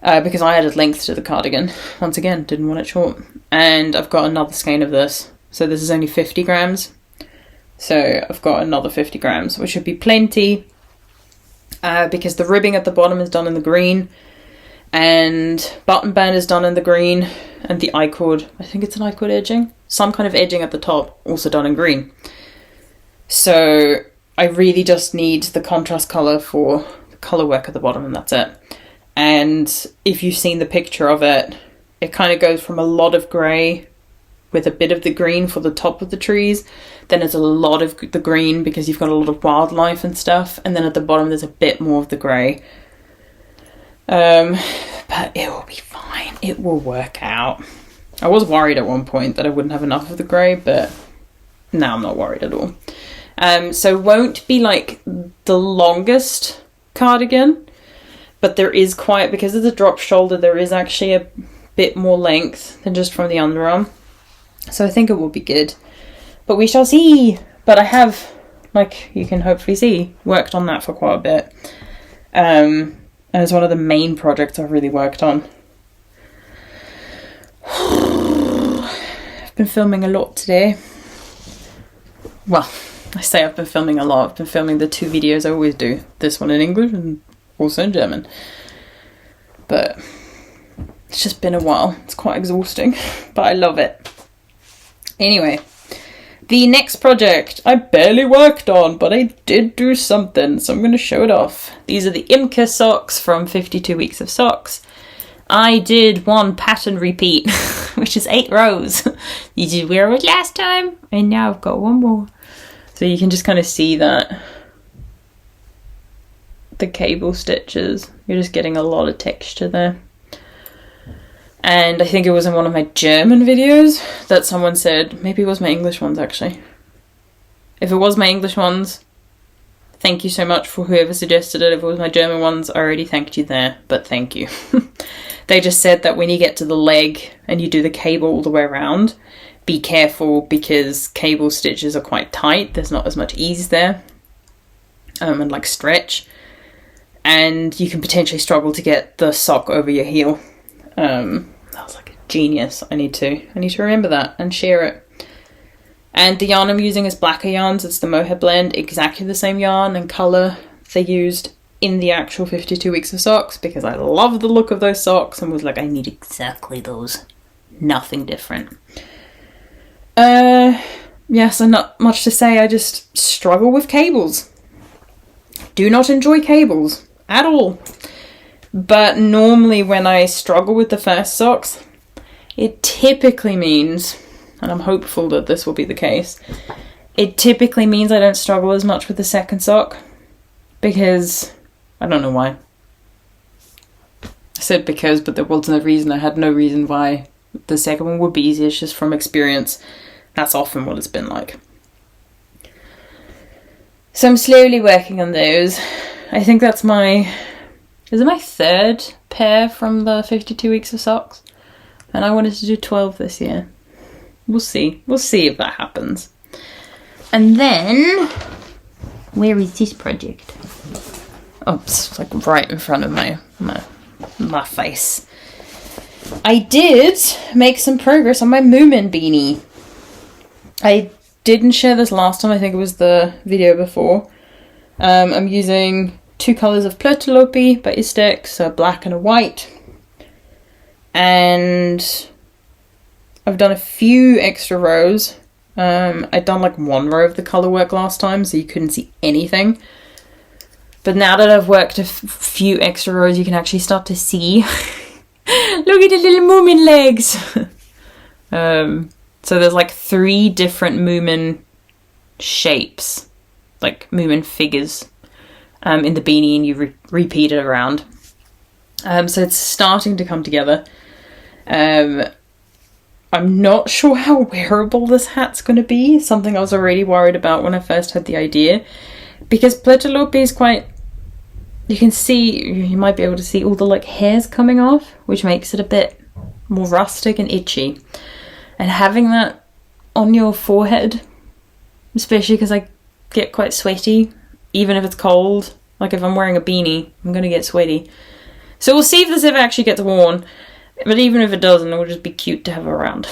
Because I added length to the cardigan. Once again, didn't want it short. And I've got another skein of this. So this is only 50 grams. So I've got another 50 grams, which should be plenty. Because the ribbing at the bottom is done in the green. And button band is done in the green. And the I-cord, I think it's an I-cord edging. Some kind of edging at the top, also done in green. So I really just need the contrast colour for the colour work at the bottom, and that's it. And if you've seen the picture of it, it kind of goes from a lot of grey with a bit of the green for the top of the trees. Then there's a lot of the green because you've got a lot of wildlife and stuff. And then at the bottom there's a bit more of the grey. But it will be fine. It will work out. I was worried at one point that I wouldn't have enough of the grey, but I'm not worried at all. So won't be like the longest cardigan, but there is quite, because of the drop shoulder, there is actually a bit more length than just from the underarm. So I think it will be good, but we shall see. But I have, like you can hopefully see, worked on that for quite a bit. And it's one of the main projects I've really worked on. I've been filming a lot today. Well, I say I've been filming a lot. I've been filming the 2 videos I always do. This one in English and also in German. But it's just been a while. It's quite exhausting, but I love it. Anyway, the next project I barely worked on, but I did do something, so I'm going to show it off. These are the Imke socks from 52 Weeks of Socks. I did 1 pattern repeat, which is 8 rows. You did wear it last time, and now I've got 1 more. So you can just kind of see that the cable stitches, you're just getting a lot of texture there. And I think it was in one of my German videos that someone said, maybe it was my English ones actually. If it was my English ones, thank you so much for whoever suggested it. If it was my German ones, I already thanked you there, but thank you. They just said that when you get to the leg and you do the cable all the way around, be careful because cable stitches are quite tight. There's not as much ease there, and like stretch. And you can potentially struggle to get the sock over your heel. That was like a genius. I need to remember that and share it. And the yarn I'm using is Blacker yarns. It's the Mohair blend, exactly the same yarn and colour they used in the actual 52 Weeks of Socks, because I love the look of those socks and was like, I need exactly those. Nothing different. Yeah, so not much to say. I just struggle with cables. Do not enjoy cables at all. But normally when I struggle with the first socks, it typically means, and I'm hopeful that this will be the case, it typically means I don't struggle as much with the second sock, because I don't know why. I said because, but there wasn't a reason. I had no reason why the second one would be easier. It's just from experience. That's often what it's been like. So I'm slowly working on those. I think that's my... Is it my 3rd pair from the 52 Weeks of Socks? And I wanted to do 12 this year. We'll see. We'll see if that happens. And then... Where is this project? Oh, it's like right in front of my face. I did make some progress on my Moomin Beanie. I didn't share this last time. I think it was the video before. I'm using 2 colours of Plötelopi by Istek, so a black and a white. And I've done a few extra rows. I'd done like 1 row of the colour work last time, so you couldn't see anything. But now that I've worked a few extra rows, you can actually start to see. Look at the little Moomin legs! So there's like 3 different Moomin shapes, like Moomin figures, in the beanie, and you repeat it around. So it's starting to come together. I'm not sure how wearable this hat's going to be, something I was already worried about when I first had the idea, because Plötelopi is quite... You can see, you might be able to see all the like hairs coming off, which makes it a bit more rustic and itchy. And having that on your forehead, especially because I get quite sweaty, even if it's cold. Like if I'm wearing a beanie, I'm going to get sweaty. So we'll see if this ever actually gets worn. But even if it doesn't, it will just be cute to have around.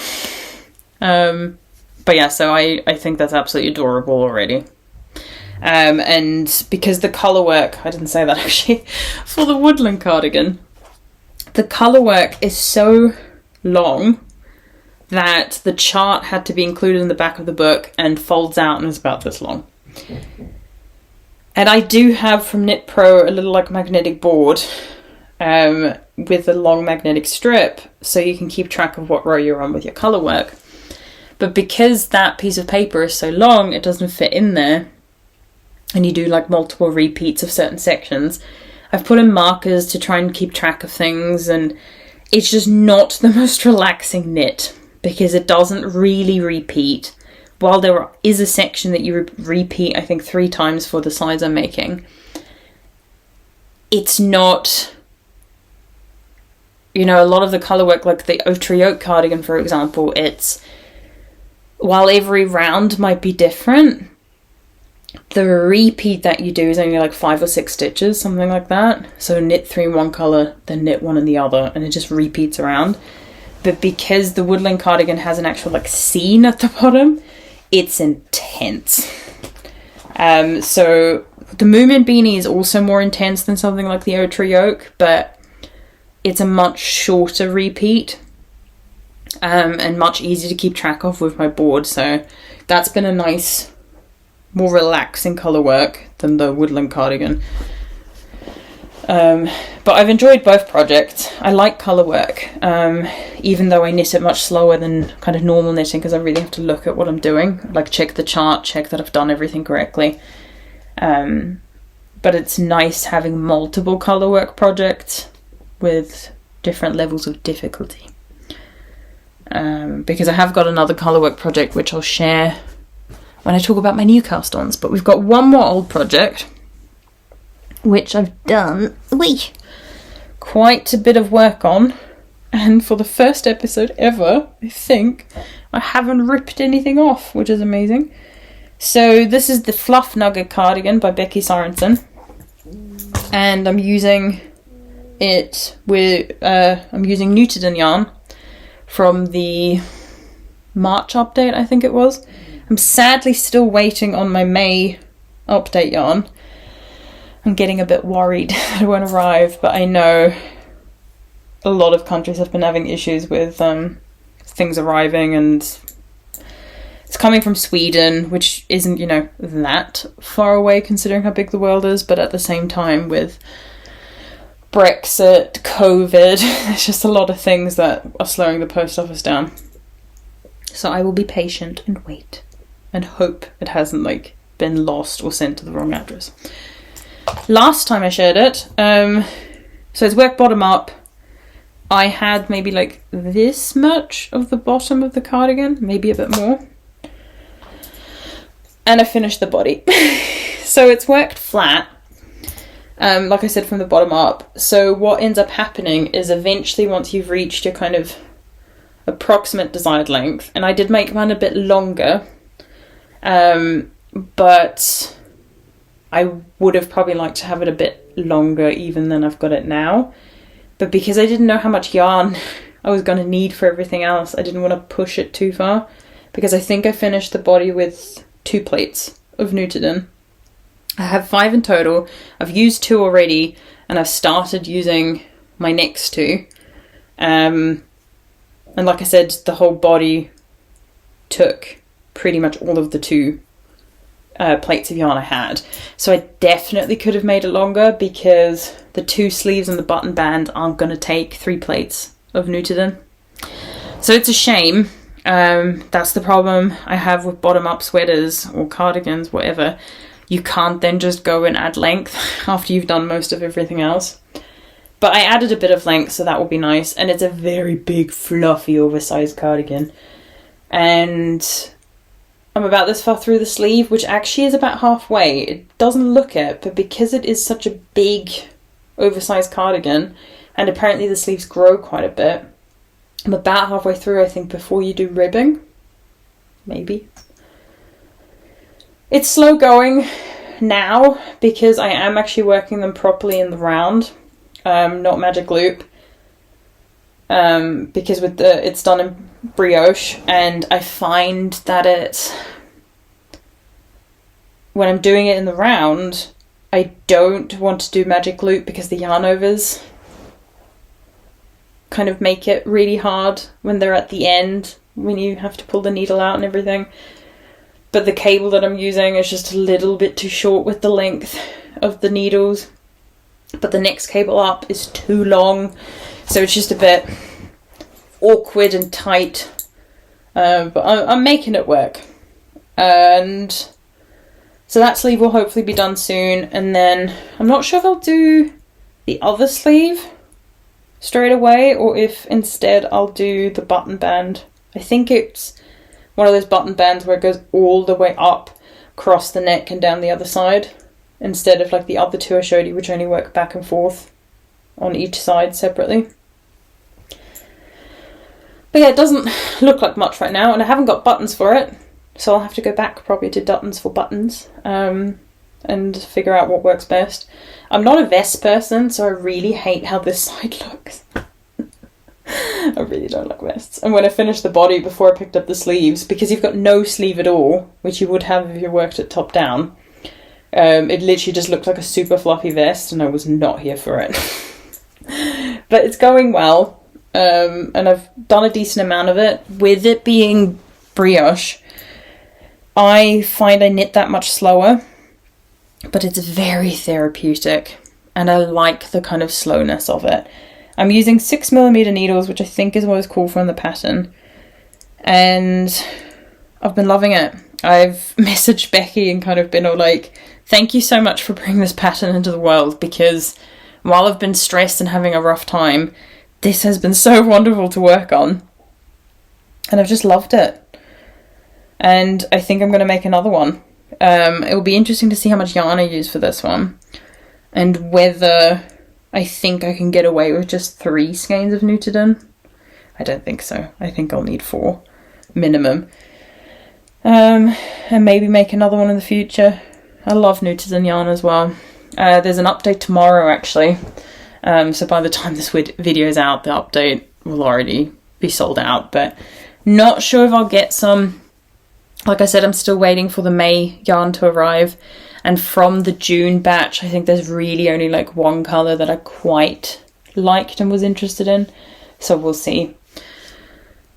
But yeah, so I think that's absolutely adorable already. And because the colour work, I didn't say that actually, for the Woodland cardigan, the colour work is so long that the chart had to be included in the back of the book and folds out and is about this long. And I do have from Knit Pro a little like magnetic board with a long magnetic strip, so you can keep track of what row you're on with your colour work. But because that piece of paper is so long, it doesn't fit in there, and you do like multiple repeats of certain sections, I've put in markers to try and keep track of things, and it's just not the most relaxing knit because it doesn't really repeat while there is a section that you repeat, I think 3 times for the size I'm making, it's not, you know, a lot of the colour work, like the Otra Yoke Cardigan, for example, it's, while every round might be different, the repeat that you do is only like 5 or 6 stitches, something like that. So knit 3 in one colour, then knit 1 in the other, and it just repeats around. But because the Woodland cardigan has an actual like seam at the bottom, it's intense. So the Moomin Beanie is also more intense than something like the Otra Yoke, but it's a much shorter repeat, and much easier to keep track of with my board. So that's been a nice, more relaxing colour work than the Woodland cardigan. But I've enjoyed both projects. I like colour work, even though I knit it much slower than kind of normal knitting, because I really have to look at what I'm doing, like check the chart, check that I've done everything correctly. But it's nice having multiple colour work projects with different levels of difficulty. Because I have got another colour work project which I'll share when I talk about my new cast ons, but we've got one more old project which I've done quite a bit of work on, and for the first episode ever, I think, I haven't ripped anything off, which is amazing. So this is the Fluff Nugget Cardigan by Becky Sorensen, and I'm using it with I'm using Newton yarn from the March update, I think it was. I'm sadly still waiting on my May update yarn. I'm getting a bit worried that it won't arrive, but I know a lot of countries have been having issues with things arriving, and it's coming from Sweden, which isn't, you know, that far away considering how big the world is, but at the same time with Brexit, COVID, there's just a lot of things that are slowing the post office down. So I will be patient and wait and hope it hasn't like been lost or sent to the wrong address. Last time I shared it, so it's worked bottom up. I had maybe like this much of the bottom of the cardigan, maybe a bit more. And I finished the body. So it's worked flat, like I said, from the bottom up. So what ends up happening is eventually once you've reached your kind of approximate desired length, and I did make mine a bit longer, but I would have probably liked to have it a bit longer even than I've got it now. But because I didn't know how much yarn I was going to need for everything else, I didn't want to push it too far, because I think I finished the body with 2 plates of Newton. I have 5 in total. I've used 2 already, and I've started using my next 2. And like I said, the whole body took pretty much all of the 2 plates of yarn I had. So I definitely could have made it longer, because the 2 sleeves and the button band aren't going to take 3 plates of Newton. So it's a shame. That's the problem I have with bottom up sweaters or cardigans, whatever. You can't then just go and add length after you've done most of everything else. But I added a bit of length, so that will be nice. And it's a very big, fluffy, oversized cardigan. And I'm about this far through the sleeve, which actually is about halfway. It doesn't look it, but because it is such a big, oversized cardigan, and apparently the sleeves grow quite a bit, I'm about halfway through, I think, before you do ribbing. Maybe. It's slow going now, because I am actually working them properly in the round, not magic loop. Because with it's done in brioche, and I find that when I'm doing it in the round, I don't want to do magic loop, because the yarn overs kind of make it really hard when they're at the end, when you have to pull the needle out and everything. But the cable that I'm using is just a little bit too short with the length of the needles, but the next cable up is too long, so it's just a bit awkward and tight, but I'm making it work. And so that sleeve will hopefully be done soon, and then I'm not sure if I'll do the other sleeve straight away, or if instead I'll do the button band. I think it's one of those button bands where it goes all the way up across the neck and down the other side, instead of like the other two I showed you, which only work back and forth on each side separately. But yeah, it doesn't look like much right now, and I haven't got buttons for it, so I'll have to go back probably to Duttons for buttons, and figure out what works best. I'm not a vest person, so I really hate how this side looks. I really don't like vests. And when I finished the body before I picked up the sleeves, because you've got no sleeve at all, which you would have if you worked it top down, it literally just looked like a super floppy vest, and I was not here for it. But it's going well, and I've done a decent amount of it. With it being brioche, I find I knit that much slower, but it's very therapeutic, and I like the kind of slowness of it. I'm using 6mm needles, which I think is what it's called from the pattern, and I've been loving it. I've messaged Becky and kind of been all like, thank you so much for bringing this pattern into the world, because while I've been stressed and having a rough time, this has been so wonderful to work on, and I've just loved it. And I think I'm going to make another one. It will be interesting to see how much yarn I use for this one, and whether I think I can get away with just 3 skeins of knitted in. I don't think so. I think I'll need 4 minimum. And maybe make another one in the future. I love knitted in yarn as well. There's an update tomorrow actually. So by the time this video is out, the update will already be sold out. But not sure if I'll get some. Like I said, I'm still waiting for the May yarn to arrive. And from the June batch, I think there's really only like one colour that I quite liked and was interested in. So we'll see.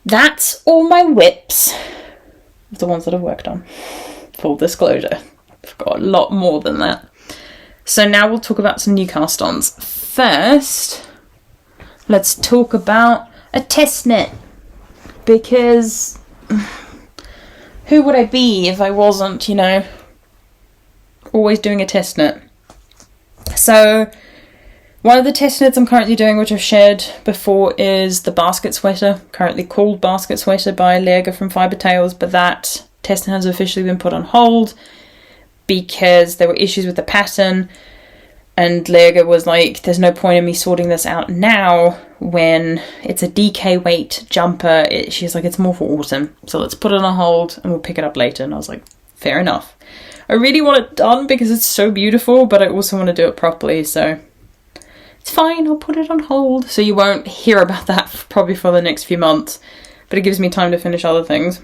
That's all my whips. The ones that I've worked on. Full disclosure. I've got a lot more than that. So now we'll talk about some new cast ons. First, let's talk about a test knit. Because who would I be if I wasn't, you know, always doing a test knit? So one of the test knits I'm currently doing, which I've shared before, is the basket sweater, currently called basket sweater by Lega from Fibre Tales, but that test knit has officially been put on hold because there were issues with the pattern, and Lega was like, there's no point in me sorting this out now when it's a DK weight jumper. She's like, it's more for autumn, so let's put it on hold and we'll pick it up later. And I was like, fair enough. I really want it done because it's so beautiful, but I also want to do it properly, so it's fine, I'll put it on hold. So you won't hear about that probably for the next few months, but it gives me time to finish other things.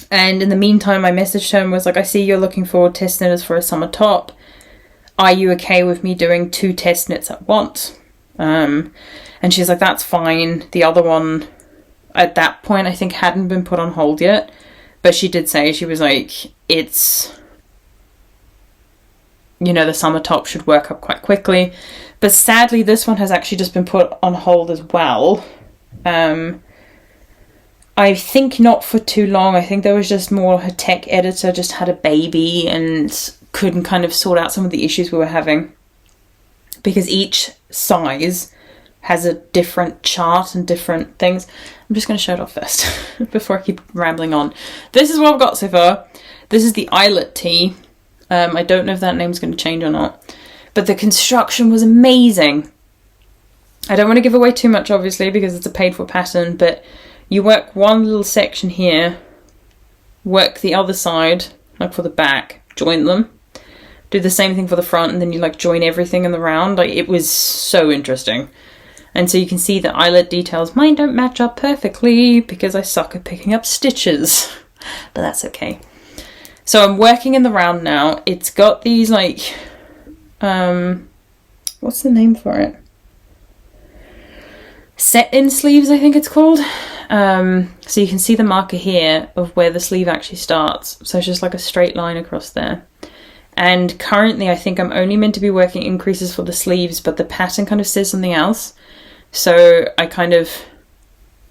And in the meantime, I messaged her and was like, I see you're looking for test knitters for a summer top. Are you okay with me doing 2 test knits at once? And she's like, that's fine. The other one at that point I think hadn't been put on hold yet, but she did say, she was like, it's, you know, the summer top should work up quite quickly. But sadly this one has actually just been put on hold as well. I think not for too long. I think there was just more, her tech editor just had a baby and couldn't kind of sort out some of the issues we were having, because each size has a different chart and different things. I'm just going to show it off first before I keep rambling on. This is what I've got so far. This is the eyelet tee. I don't know if that name's going to change or not, but the construction was amazing. I don't want to give away too much obviously because it's a paid for pattern, but you work one little section here, work the other side, like for the back, join them, do the same thing for the front, and then you like join everything in the round. Like, it was so interesting. And so you can see the eyelet details. Mine don't match up perfectly because I suck at picking up stitches, but that's okay. So I'm working in the round now. It's got these like, what's the name for it? Set-in sleeves, I think it's called. So you can see the marker here of where the sleeve actually starts. So it's just like a straight line across there. And currently I think I'm only meant to be working increases for the sleeves, but the pattern kind of says something else. So I kind of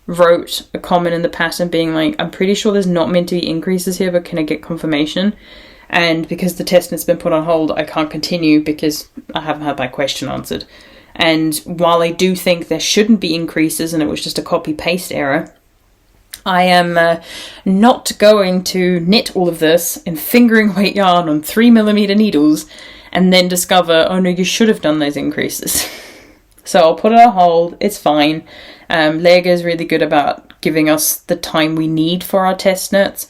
wrote a comment in the pattern being like, I'm pretty sure there's not meant to be increases here, but can I get confirmation? And because the test has been put on hold, I can't continue because I haven't had my question answered. And while I do think there shouldn't be increases and it was just a copy paste error, I am not going to knit all of this in fingering weight yarn on 3mm needles and then discover, oh no, you should have done those increases. So I'll put it on hold, it's fine. Lego is really good about giving us the time we need for our test knits,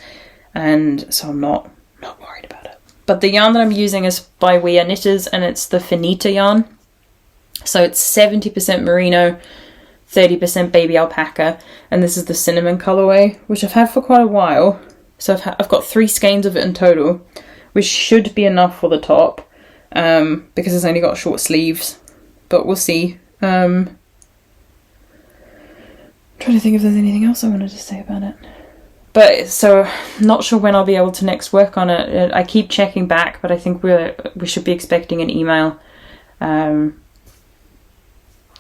and so I'm not worried about it. But the yarn that I'm using is by We Are Knitters, and it's the Finita yarn. So it's 70% merino, 30% baby alpaca, and this is the cinnamon colourway, which I've had for quite a while. So I've got 3 skeins of it in total, which should be enough for the top, because it's only got short sleeves, but we'll see. Trying to think if there's anything else I wanted to say about it. But so not sure when I'll be able to next work on it. I keep checking back, but I think we should be expecting an email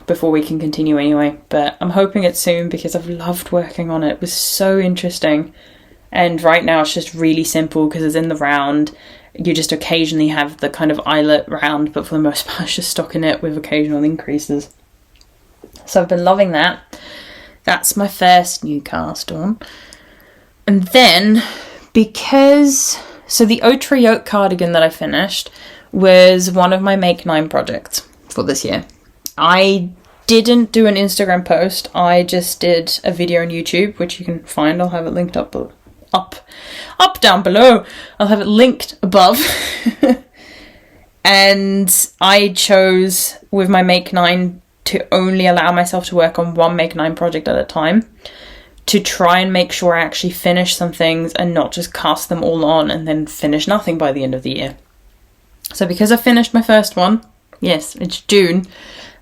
before we can continue anyway. But I'm hoping it's soon because I've loved working on it. It was so interesting. And right now it's just really simple because it's in the round. You just occasionally have the kind of eyelet round, but for the most part it's just stocking it with occasional increases. So I've been loving that. That's my first new cast on. And then, so the Otra Yoke Cardigan that I finished was one of my Make 9 projects for this year. I didn't do an Instagram post, I just did a video on YouTube, which you can find. I'll have it linked up down below. I'll have it linked above. And I chose with my Make 9 to only allow myself to work on one Make 9 project at a time, to try and make sure I actually finish some things and not just cast them all on and then finish nothing by the end of the year. So because I finished my first one, yes, it's June,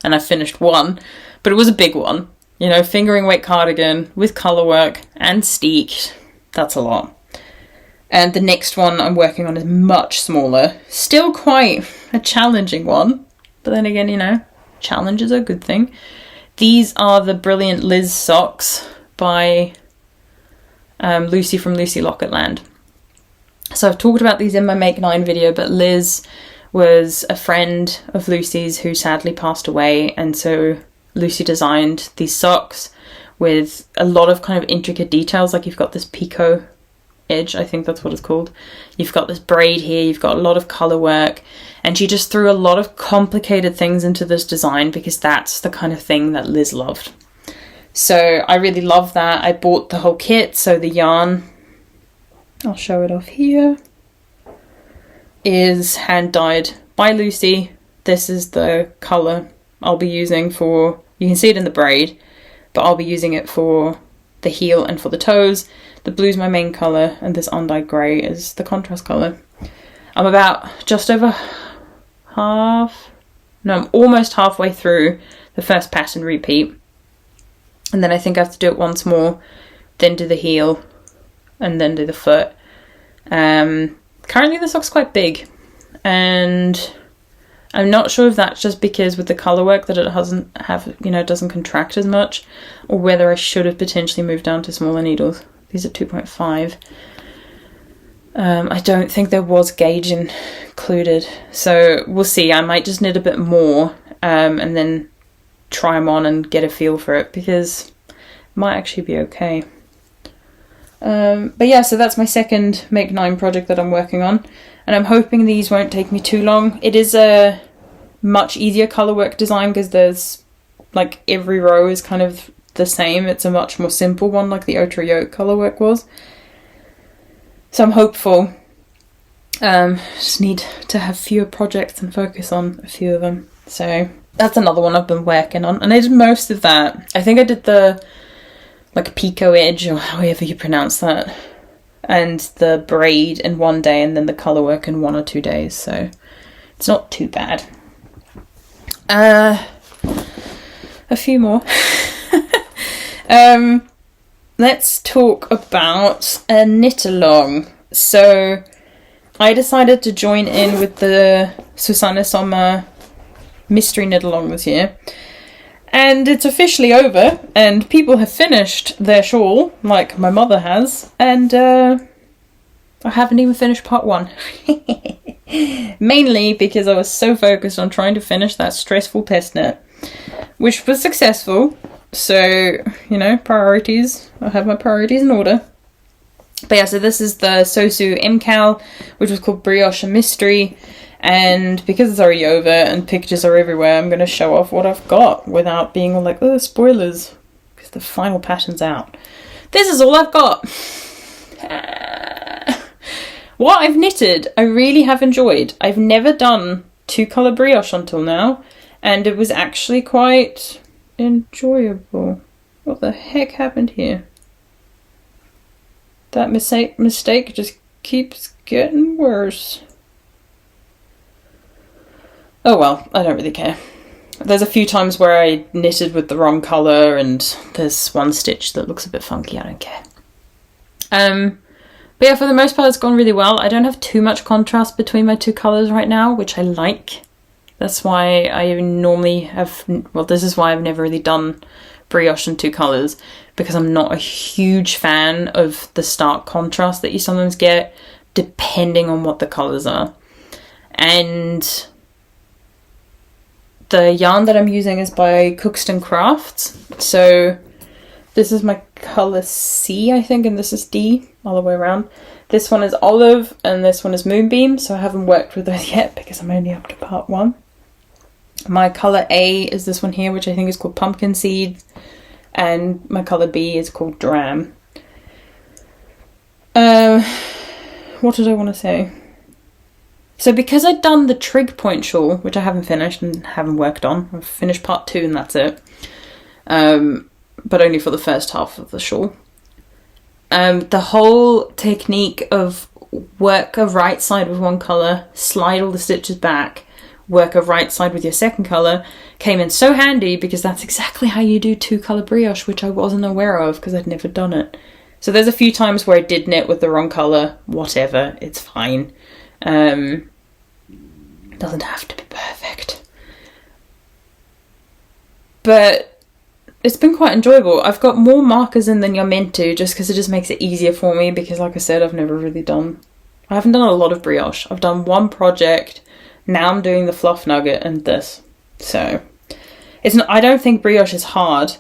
and I finished one, but it was a big one. You know, fingering weight cardigan with colour work and steeked, that's a lot. And the next one I'm working on is much smaller, still quite a challenging one, but then again, you know, challenges are a good thing. These are the brilliant Liz socks by Lucy from Lucy Locketland. So I've talked about these in my Make 9 video, but Liz was a friend of Lucy's who sadly passed away, and so Lucy designed these socks with a lot of kind of intricate details. Like you've got this Picoult edge, I think that's what it's called. You've got this braid here, you've got a lot of colour work, and she just threw a lot of complicated things into this design because that's the kind of thing that Liz loved. So I really love that. I bought the whole kit, so the yarn, I'll show it off here, is hand dyed by Lucy. This is the colour I'll be using for, you can see it in the braid, but I'll be using it for the heel and for the toes. The blue's my main colour, and this undyed grey is the contrast colour. I'm about just over I'm almost halfway through the first pattern repeat. And then I think I have to do it once more, then do the heel, and then do the foot. Currently the sock's quite big, and I'm not sure if that's just because with the colour work that it doesn't have, you know, it doesn't contract as much, or whether I should have potentially moved down to smaller needles. These are 2.5. I don't think there was gauge included, so we'll see. I might just knit a bit more, and then try them on and get a feel for it, because it might actually be okay. But yeah, so that's my second Make 9 project that I'm working on, and I'm hoping these won't take me too long. It is a much easier colour work design because there's, like, every row is kind of the same. It's a much more simple one, like the Otra Yoke colour work was. So I'm hopeful. Just need to have fewer projects and focus on a few of them. So that's another one I've been working on, and I did most of that. I think I did the, like, Pico edge, or however you pronounce that, and the braid in one day, and then the colour work in 1 or 2 days, so it's not too bad. A few more. Let's talk about a knit along. So I decided to join in with the Susanne Sommer mystery knit along this year, and it's officially over, and people have finished their shawl, like my mother has, and I haven't even finished part 1. Mainly because I was so focused on trying to finish that stressful test knit, which was successful, So, you know, priorities. I have my priorities in order. But yeah, so this is the Sosu MCal, which was called Brioche and Mystery. And because it's already over and pictures are everywhere, I'm going to show off what I've got without being all like, oh, spoilers. Because the final pattern's out. This is all I've got. What I've knitted, I really have enjoyed. I've never done 2-colour brioche until now. And it was actually quite enjoyable. What the heck happened here? That mistake just keeps getting worse. Oh well, I don't really care. There's a few times where I knitted with the wrong colour and there's one stitch that looks a bit funky, I don't care. But yeah, for the most part it's gone really well. I don't have too much contrast between my 2 colours right now, which I like. That's why I normally have, well, this is why I've never really done brioche in 2 colours, because I'm not a huge fan of the stark contrast that you sometimes get depending on what the colours are. And the yarn that I'm using is by Cookston Crafts. So this is my colour C, I think, and this is D, all the way around. This one is olive and this one is moonbeam, so I haven't worked with those yet because I'm only up to part 1. My colour A is this one here, which I think is called Pumpkin Seeds, and my colour B is called Dram. What did I want to say? So because I'd done the trig point shawl, which I haven't finished and haven't worked on, I've finished part 2 and that's it, but only for the first half of the shawl. The whole technique of work a right side with one colour, slide all the stitches back, work a right side with your second colour came in so handy because that's exactly how you do 2-colour brioche, which I wasn't aware of because I'd never done it. So there's a few times where I did knit with the wrong colour, whatever, it's fine. It doesn't have to be perfect. But it's been quite enjoyable. I've got more markers in than you're meant to, just because it just makes it easier for me, because like I said, I haven't done a lot of brioche. I've done 1 project. Now I'm doing the fluff nugget and this. So it's not, I don't think brioche is hard.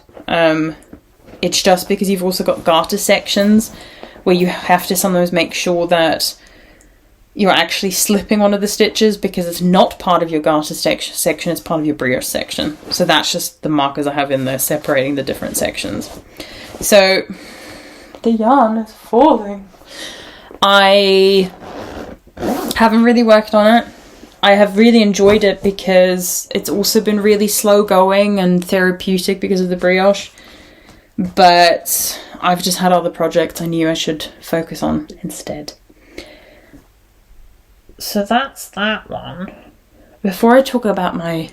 It's just because you've also got garter sections where you have to sometimes make sure that you're actually slipping one of the stitches, because it's not part of your garter section, it's part of your brioche section. So that's just the markers I have in there separating the different sections. So the yarn is falling. I haven't really worked on it. I have really enjoyed it because it's also been really slow going and therapeutic because of the brioche. But I've just had other projects I knew I should focus on instead. So that's that one. Before I talk about my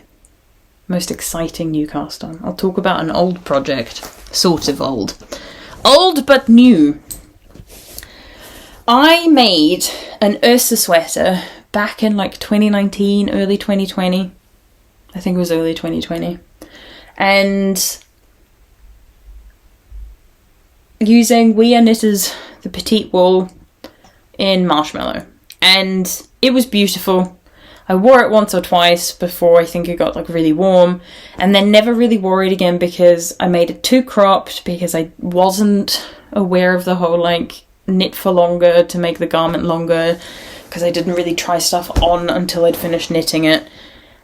most exciting new cast on, I'll talk about an old project. Sort of old. Old but new. I made an Ursa Sweater back in like 2019, early 2020. I think it was early 2020. And using We Are Knitters, the petite wool in marshmallow. And it was beautiful. I wore it once or twice before I think it got like really warm, and then never really wore it again because I made it too cropped, because I wasn't aware of the whole like knit for longer to make the garment longer, because I didn't really try stuff on until I'd finished knitting it,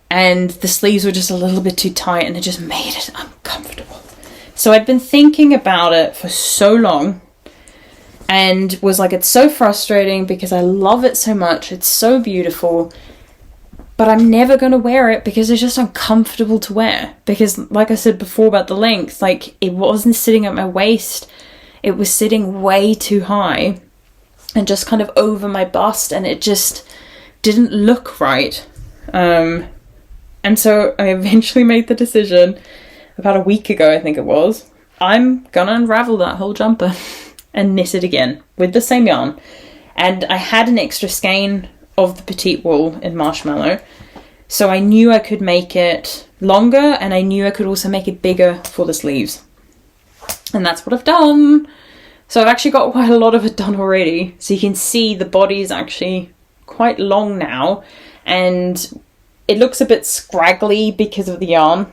and the sleeves were just a little bit too tight and it just made it uncomfortable. So I'd been thinking about it for so long and was like, it's so frustrating because I love it so much, it's so beautiful, but I'm never going to wear it because it's just uncomfortable to wear. Because like I said before about the length, like it wasn't sitting at my waist, it was sitting way too high and just kind of over my bust, and it just didn't look right. And so I eventually made the decision about a week ago, I think it was, I'm gonna unravel that whole jumper and knit it again with the same yarn. And I had an extra skein of the petite wool in marshmallow, so I knew I could make it longer, and I knew I could also make it bigger for the sleeves. And that's what I've done. So I've actually got quite a lot of it done already. So you can see the body is actually quite long now, and it looks a bit scraggly because of the yarn.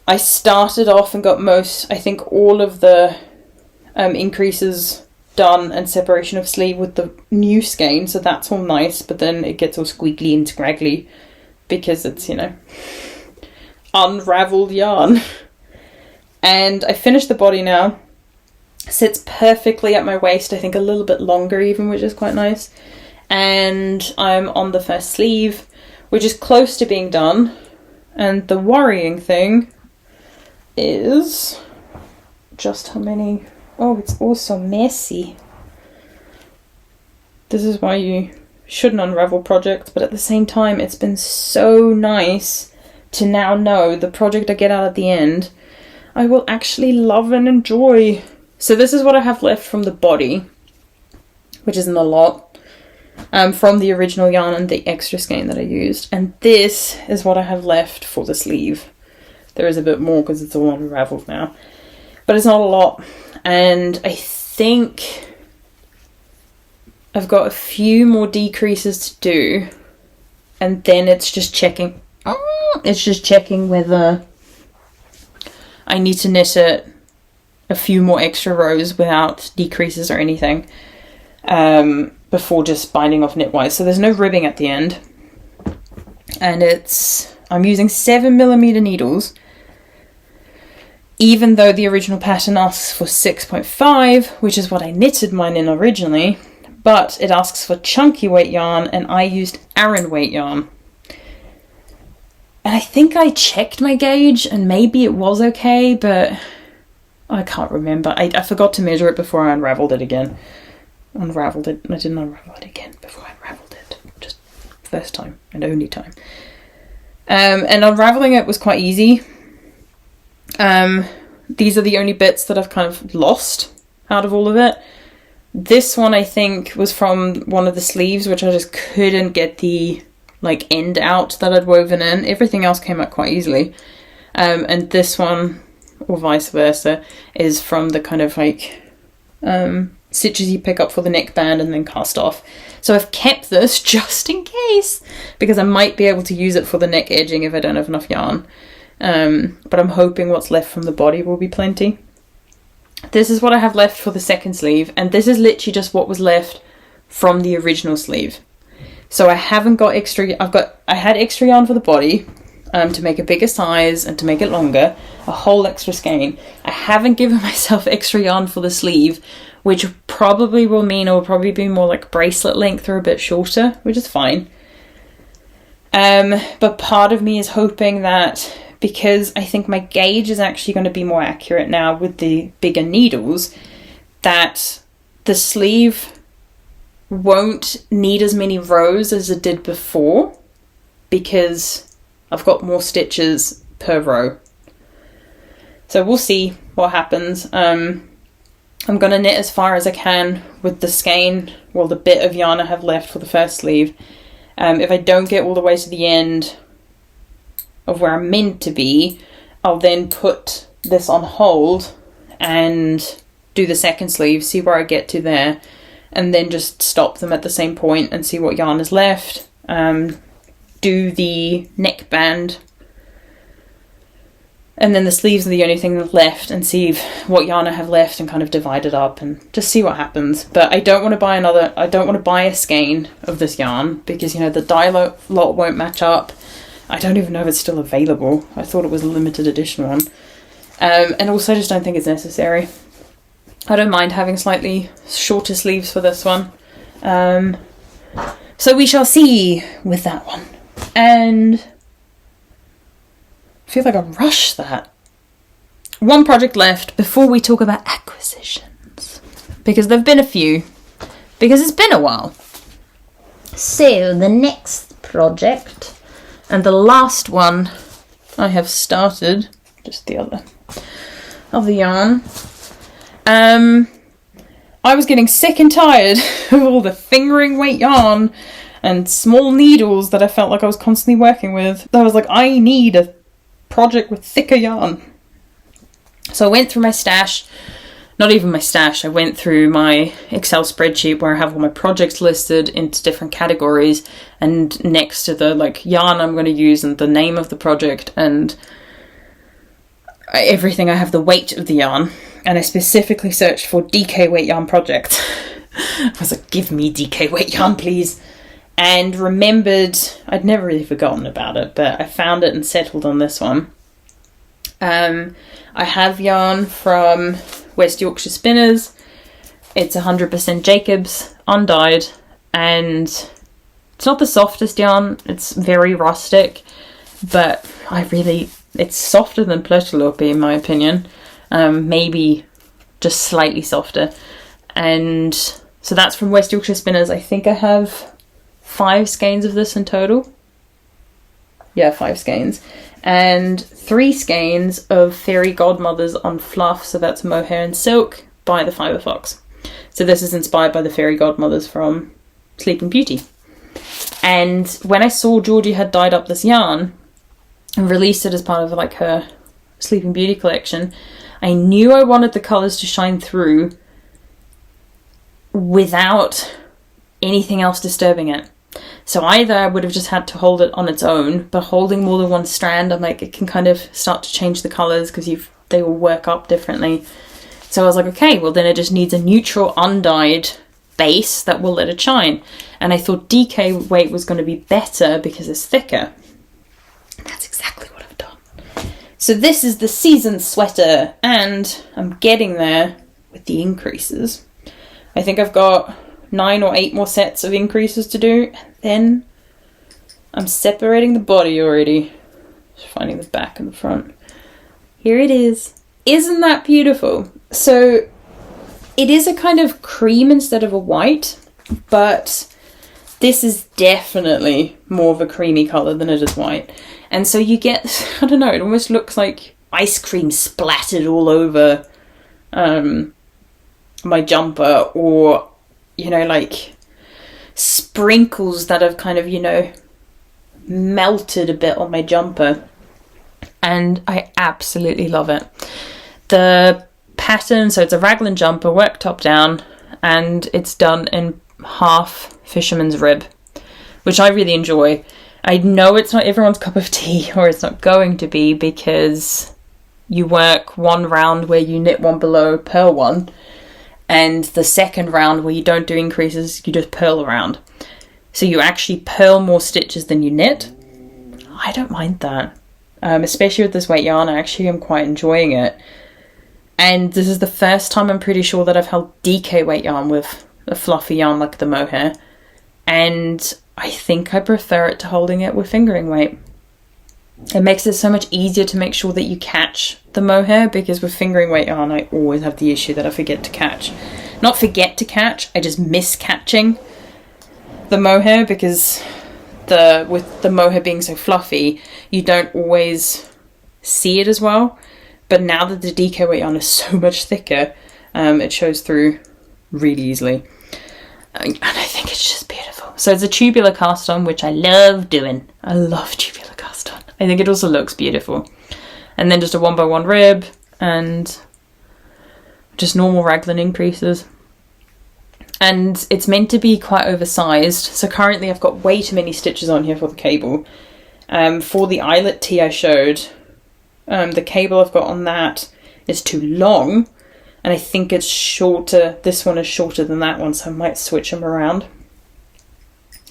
I started off and got I think all of the increases done and separation of sleeve with the new skein, so that's all nice, but then it gets all squiggly and scraggly because it's, you know, unravelled yarn. And I finished the body now. Sits perfectly at my waist, I think a little bit longer even, which is quite nice. And I'm on the first sleeve, which is close to being done. And the worrying thing is just how many... Oh, it's all so messy. This is why you shouldn't unravel projects, but at the same time, it's been so nice to now know the project I get out at the end, I will actually love and enjoy. So this is what I have left from the body, which isn't a lot, from the original yarn and the extra skein that I used. And this is what I have left for the sleeve. There is a bit more because it's all unraveled now, but it's not a lot. And I think I've got a few more decreases to do, and then it's just checking. It's just checking whether I need to knit it a few more extra rows without decreases or anything, before just binding off knitwise. So there's no ribbing at the end, and I'm using 7mm needles. Even though the original pattern asks for 6.5, which is what I knitted mine in originally, but it asks for chunky weight yarn, and I used Aran weight yarn. And I think I checked my gauge, and maybe it was okay, but I can't remember. I forgot to measure it before I unravelled it again. Unravelled it. I didn't unravel it again before I unravelled it. Just first time and only time. And unravelling it was quite easy. These are the only bits that I've kind of lost out of all of it. This one I think was from one of the sleeves, which I just couldn't get the end out that I'd woven in. Everything else came out quite easily. And this one, or vice versa, is from the kind of stitches you pick up for the neckband and then cast off. So I've kept this just in case, because I might be able to use it for the neck edging if I don't have enough yarn. But I'm hoping what's left from the body will be plenty. This is what I have left for the second sleeve, and this is literally just what was left from the original sleeve. So I haven't got extra. I had extra yarn for the body, to make a bigger size and to make it longer, a whole extra skein. I haven't given myself extra yarn for the sleeve, which probably will mean it will probably be more like bracelet length or a bit shorter, which is fine. But part of me is hoping that, because I think my gauge is actually going to be more accurate now with the bigger needles, that the sleeve won't need as many rows as it did before, because I've got more stitches per row. So we'll see what happens. I'm going to knit as far as I can with the skein, well, the bit of yarn I have left for the first sleeve. If I don't get all the way to the end of where I'm meant to be, I'll then put this on hold and do the second sleeve, see where I get to there, and then just stop them at the same point and see what yarn is left. Do the neckband, and then the sleeves are the only thing left, and see what yarn I have left and kind of divide it up and just see what happens. But I don't want to buy a skein of this yarn, because, you know, the dye lot won't match up. I don't even know if it's still available. I thought it was a limited edition one. And also I just don't think it's necessary. I don't mind having slightly shorter sleeves for this one. So we shall see with that one. And I feel like I rushed that. One project left before we talk about acquisitions, because there've been a few, because it's been a while. So the next project, and the last one I have started, just the other of the yarn. I was getting sick and tired of all the fingering weight yarn and small needles that I felt like I was constantly working with. I was like, I need a project with thicker yarn. So I went through my stash, not even my stash, I went through my Excel spreadsheet where I have all my projects listed into different categories, and next to the yarn I'm going to use and the name of the project and everything, I have the weight of the yarn, and I specifically searched for DK weight yarn project. I was like, give me DK weight yarn, please. And remembered, I'd never really forgotten about it, but I found it and settled on this one. I have yarn from West Yorkshire Spinners. It's 100% Jacobs, undyed, and it's not the softest yarn. It's very rustic, but it's softer than Plötterlope in my opinion. Maybe just slightly softer. And so that's from West Yorkshire Spinners. I think I have 5 skeins of this in total. Yeah, 5 skeins. And 3 skeins of Fairy Godmothers on Fluff. So that's mohair and silk by the Fibre Fox. So this is inspired by the Fairy Godmothers from Sleeping Beauty. And when I saw Georgie had dyed up this yarn and released it as part of like her Sleeping Beauty collection, I knew I wanted the colours to shine through without anything else disturbing it. So either I would have just had to hold it on its own, but holding more than one strand, I'm like, it can kind of start to change the colours because they will work up differently. So I was like, okay, well then it just needs a neutral undyed base that will let it shine. And I thought DK weight was going to be better because it's thicker. And that's exactly what I've done. So this is the season sweater, and I'm getting there with the increases. I think I've got 9 or 8 more sets of increases to do, and then I'm separating the body already. Just finding the back and the front. Here it is. Isn't that beautiful? So it is a kind of cream instead of a white, but this is definitely more of a creamy colour than it is white. And so you get, I don't know, it almost looks like ice cream splattered all over my jumper, or you know, like sprinkles that have kind of, you know, melted a bit on my jumper, and I absolutely love it. The pattern, so it's a raglan jumper, worked top down, and it's done in half fisherman's rib, which I really enjoy. I know it's not everyone's cup of tea, or it's not going to be, because you work one round where you knit one below, purl one, and the second round where you don't do increases, you just purl around. So you actually purl more stitches than you knit. I don't mind that. Especially with this weight yarn, I actually am quite enjoying it. And this is the first time I'm pretty sure that I've held DK weight yarn with a fluffy yarn like the mohair. And I think I prefer it to holding it with fingering weight. It makes it so much easier to make sure that you catch the mohair, because with fingering weight yarn I always have the issue that I forget to catch. Not forget to catch, I just miss catching the mohair, because with the mohair being so fluffy, you don't always see it as well. But now that the DK weight yarn is so much thicker, it shows through really easily. And I think it's just beautiful. So it's a tubular cast on, which I love doing. I love tubular cast on. I think it also looks beautiful. And then just a 1x1 rib and just normal raglan increases. And it's meant to be quite oversized. So currently I've got way too many stitches on here for the cable. For the eyelet tee I showed, the cable I've got on that is too long. And I think it's shorter. This one is shorter than that one, so I might switch them around.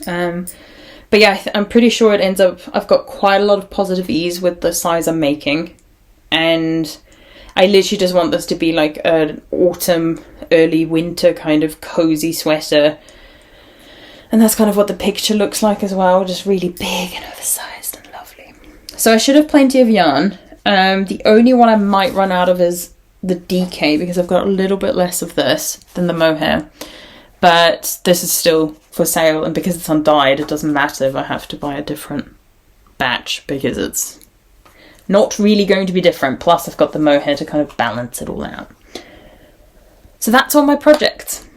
But yeah, I'm pretty sure it ends up, I've got quite a lot of positive ease with the size I'm making. And I literally just want this to be like an autumn, early winter kind of cozy sweater. And that's kind of what the picture looks like as well. Just really big and oversized and lovely. So I should have plenty of yarn. The only one I might run out of is the DK, because I've got a little bit less of this than the mohair. But this is still for sale, and because it's undyed, it doesn't matter if I have to buy a different batch, because it's not really going to be different. Plus I've got the mohair to kind of balance it all out. So that's all my projects.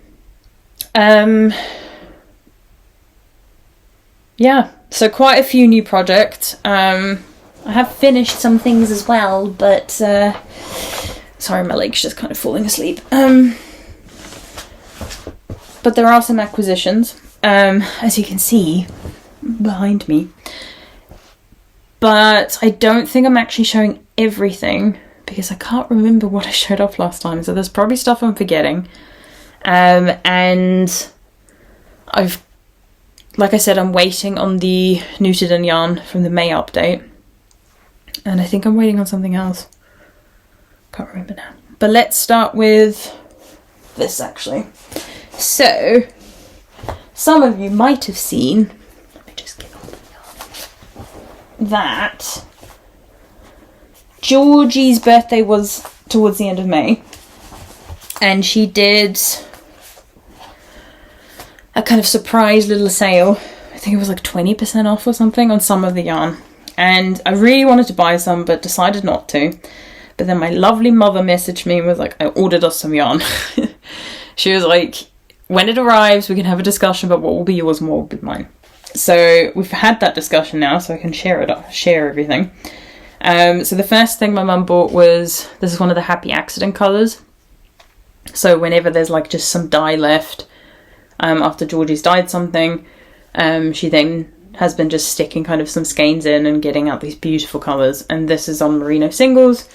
Yeah, so quite a few new projects. I have finished some things as well, but sorry, my leg's just kind of falling asleep. But there are some acquisitions, as you can see behind me. But I don't think I'm actually showing everything because I can't remember what I showed off last time, so there's probably stuff I'm forgetting. And like I said, I'm waiting on the Knitted and Yarn from the May update. And I think I'm waiting on something else. Can't remember now. But let's start with this, actually. So, some of you might have seen, let me just get on the yarn, that Georgie's birthday was towards the end of May. And she did a kind of surprise little sale. I think it was like 20% off or something on some of the yarn. And I really wanted to buy some, but decided not to. But then my lovely mother messaged me and was like, I ordered us some yarn. She was like, when it arrives, we can have a discussion about what will be yours and what will be mine. So we've had that discussion now, so I can share everything. So the first thing my mum bought was, this is one of the Happy Accident colours. So whenever there's like just some dye left, after Georgie's dyed something, she then has been just sticking kind of some skeins in and getting out these beautiful colours. And this is on Merino singles,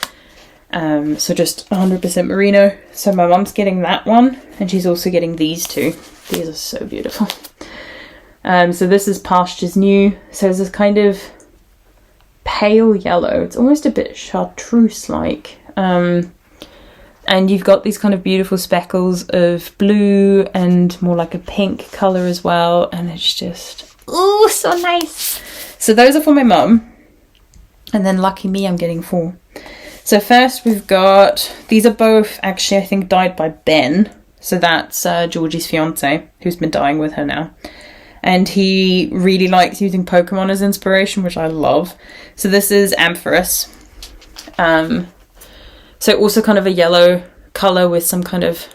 so just 100% Merino. So my mum's getting that one, and she's also getting these two. These are so beautiful. So this is Pastures New. So it's this kind of pale yellow. It's almost a bit chartreuse-like. And you've got these kind of beautiful speckles of blue and more like a pink colour as well. And it's just, ooh, so nice. So those are for my mum. And then lucky me, I'm getting 4. So first we've got, these are both actually I think dyed by Ben. So that's Georgie's fiance, who's been dyeing with her now. And he really likes using Pokemon as inspiration, which I love. So this is Ampharis. So also kind of a yellow colour with some kind of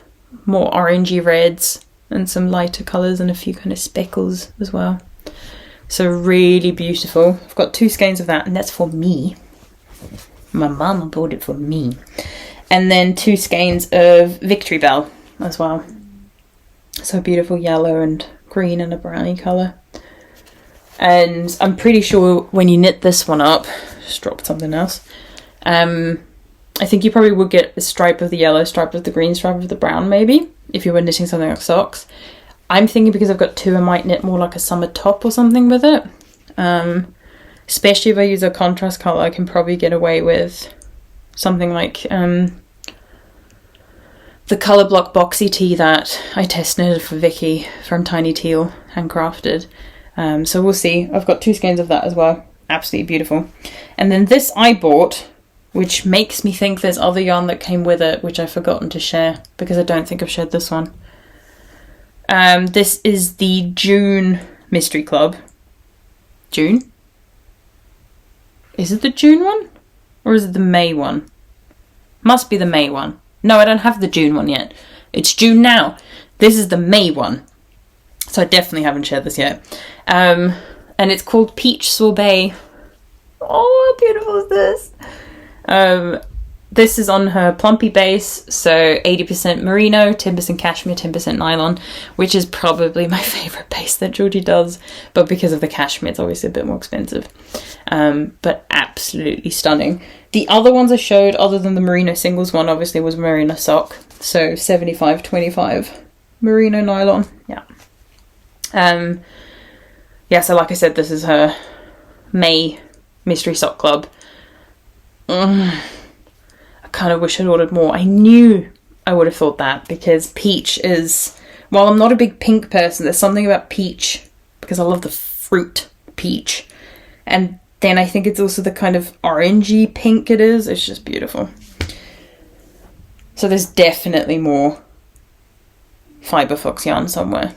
more orangey reds and some lighter colours and a few kind of speckles as well. So really beautiful. I've got 2 skeins of that, and that's for me. My mum bought it for me. And then 2 skeins of Victory Bell as well. So beautiful yellow and green and a brownie colour. And I'm pretty sure when you knit this one up, just dropped something else, I think you probably would get a stripe of the yellow, stripe of the green, stripe of the brown maybe, if you were knitting something like socks. I'm thinking because I've got 2, I might knit more like a summer top or something with it. Especially if I use a contrast colour, I can probably get away with something like the Colour Block Boxy Tee that I test knitted for Vicky from Tiny Teal, handcrafted. So we'll see. I've got 2 skeins of that as well. Absolutely beautiful. And then this I bought, which makes me think there's other yarn that came with it, which I've forgotten to share, because I don't think I've shared this one. This is the June Mystery Club. June? Is it the June one? Or is it the May one? Must be the May one. No, I don't have the June one yet. It's June now. This is the May one. So I definitely haven't shared this yet. And it's called Peach Sorbet. Oh, how beautiful is this? This is on her plumpy base, so 80% merino, 10% cashmere, 10% nylon, which is probably my favourite base that Georgie does, but because of the cashmere it's obviously a bit more expensive. But absolutely stunning. The other ones I showed, other than the merino singles one, obviously was merino sock, so 75-25 merino nylon. Yeah, so like I said, this is her May Mystery Sock Club. I kind of wish I'd ordered more. I knew I would have thought that, because peach is, while I'm not a big pink person, there's something about peach, because I love the fruit peach. And then I think it's also the kind of orangey pink it is. It's just beautiful. So there's definitely more Fibre Fox yarn somewhere.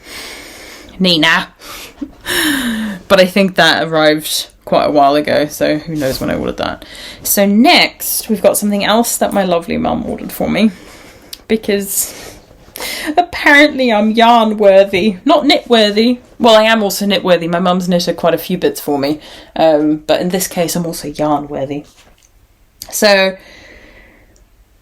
Nina. But I think that arrived quite a while ago, so who knows when I ordered that. So next we've got something else that my lovely mum ordered for me, because apparently I'm yarn worthy, not knit worthy. Well, I am also knit worthy. My mum's knitted quite a few bits for me, but in this case I'm also yarn worthy. So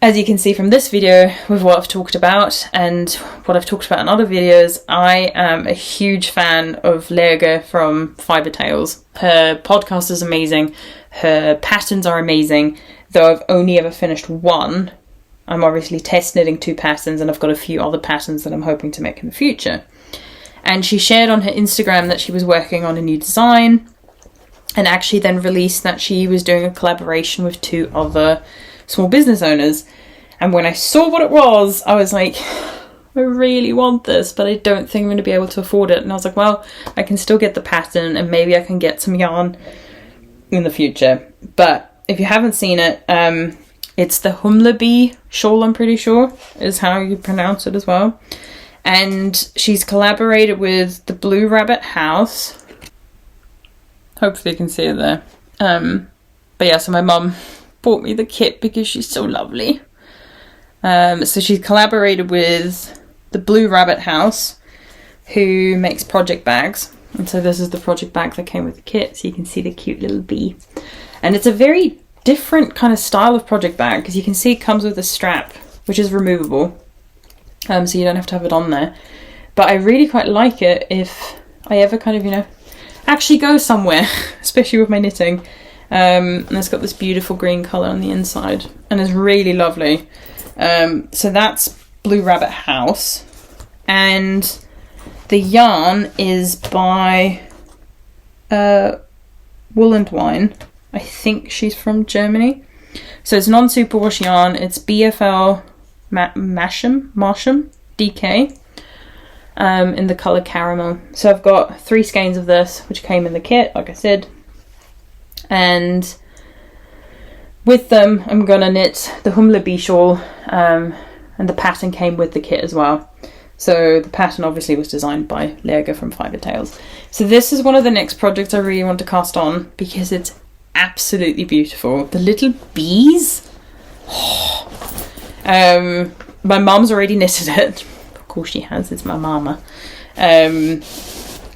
as you can see from this video, with what I've talked about and what I've talked about in other videos, I am a huge fan of Lerga from Fibre Tales. Her podcast is amazing, her patterns are amazing, though I've only ever finished one. I'm obviously test knitting 2 patterns, and I've got a few other patterns that I'm hoping to make in the future. And she shared on her Instagram that she was working on a new design, and actually then released that she was doing a collaboration with 2 other small business owners. And when I saw what it was, I was like, I really want this, but I don't think I'm going to be able to afford it. And I was like, well, I can still get the pattern, and maybe I can get some yarn in the future. But if you haven't seen it, it's the Humlab Shawl, I'm pretty sure, is how you pronounce it as well. And she's collaborated with the Blue Rabbit House. Hopefully you can see it there. But yeah, so my mum bought me the kit because she's so lovely. So she's collaborated with the Blue Rabbit House, who makes project bags. And so this is the project bag that came with the kit, so you can see the cute little bee. And it's a very different kind of style of project bag, because you can see it comes with a strap, which is removable. So you don't have to have it on there. But I really quite like it if I ever kind of, you know, actually go somewhere, especially with my knitting. And it's got this beautiful green colour on the inside, and it's really lovely. So that's Blue Rabbit House, and the yarn is by Woodland. I think she's from Germany. So it's non-superwash yarn. It's BFL Marsham DK in the colour caramel. So I've got 3 skeins of this, which came in the kit, like I said. And with them, I'm going to knit the Humlab Shawl, and the pattern came with the kit as well. So the pattern obviously was designed by Lerga from Fibre Tales. So this is one of the next projects I really want to cast on, because it's absolutely beautiful. The little bees. My mum's already knitted it. Of course she has, it's my mama. And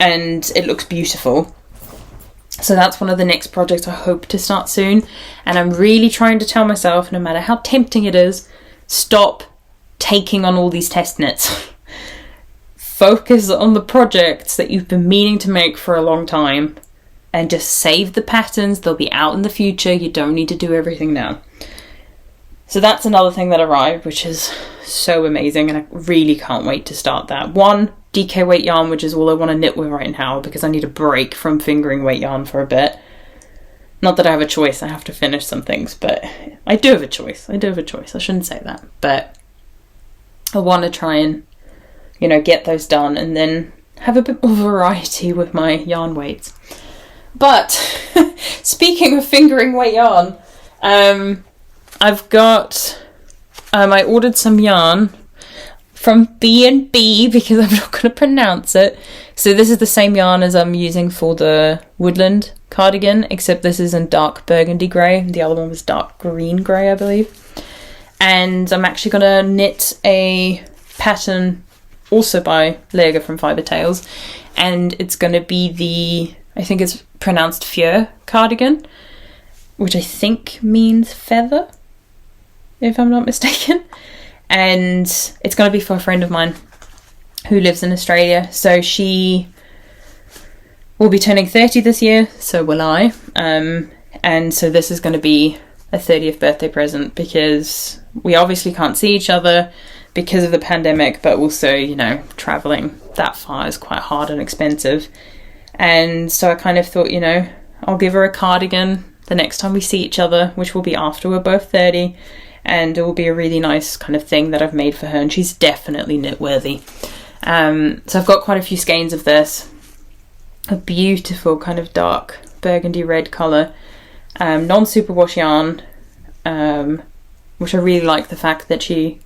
it looks beautiful. So that's one of the next projects I hope to start soon. And I'm really trying to tell myself, no matter how tempting it is, stop taking on all these test knits. Focus on the projects that you've been meaning to make for a long time, and just save the patterns. They'll be out in the future. You don't need to do everything now. So that's another thing that arrived, which is so amazing, and I really can't wait to start that. 1 DK weight yarn, which is all I want to knit with right now, because I need a break from fingering weight yarn for a bit. Not that I have a choice, I have to finish some things, but I do have a choice. I shouldn't say that, but I want to try and, you know, get those done, and then have a bit more variety with my yarn weights. But speaking of fingering weight yarn, I've got I ordered some yarn from B&B, because I'm not going to pronounce it. So this is the same yarn as I'm using for the Woodland cardigan, except this is in dark burgundy grey. The other one was dark green grey, I believe. And I'm actually going to knit a pattern also by Lerga from Fibre Tales, and it's going to be the, I think it's pronounced Fjör cardigan, which I think means feather, if I'm not mistaken. And it's going to be for a friend of mine who lives in Australia. So she will be turning 30 this year, so will I. And so this is going to be a 30th birthday present, because we obviously can't see each other because of the pandemic, but also, you know, travelling that far is quite hard and expensive. And so I kind of thought, you know, I'll give her a cardigan the next time we see each other, which will be after we're both 30. And it will be a really nice kind of thing that I've made for her, and she's definitely knit worthy. So I've got quite a few skeins of this. A beautiful kind of dark burgundy red colour. Non-superwash yarn, which I really like the fact that she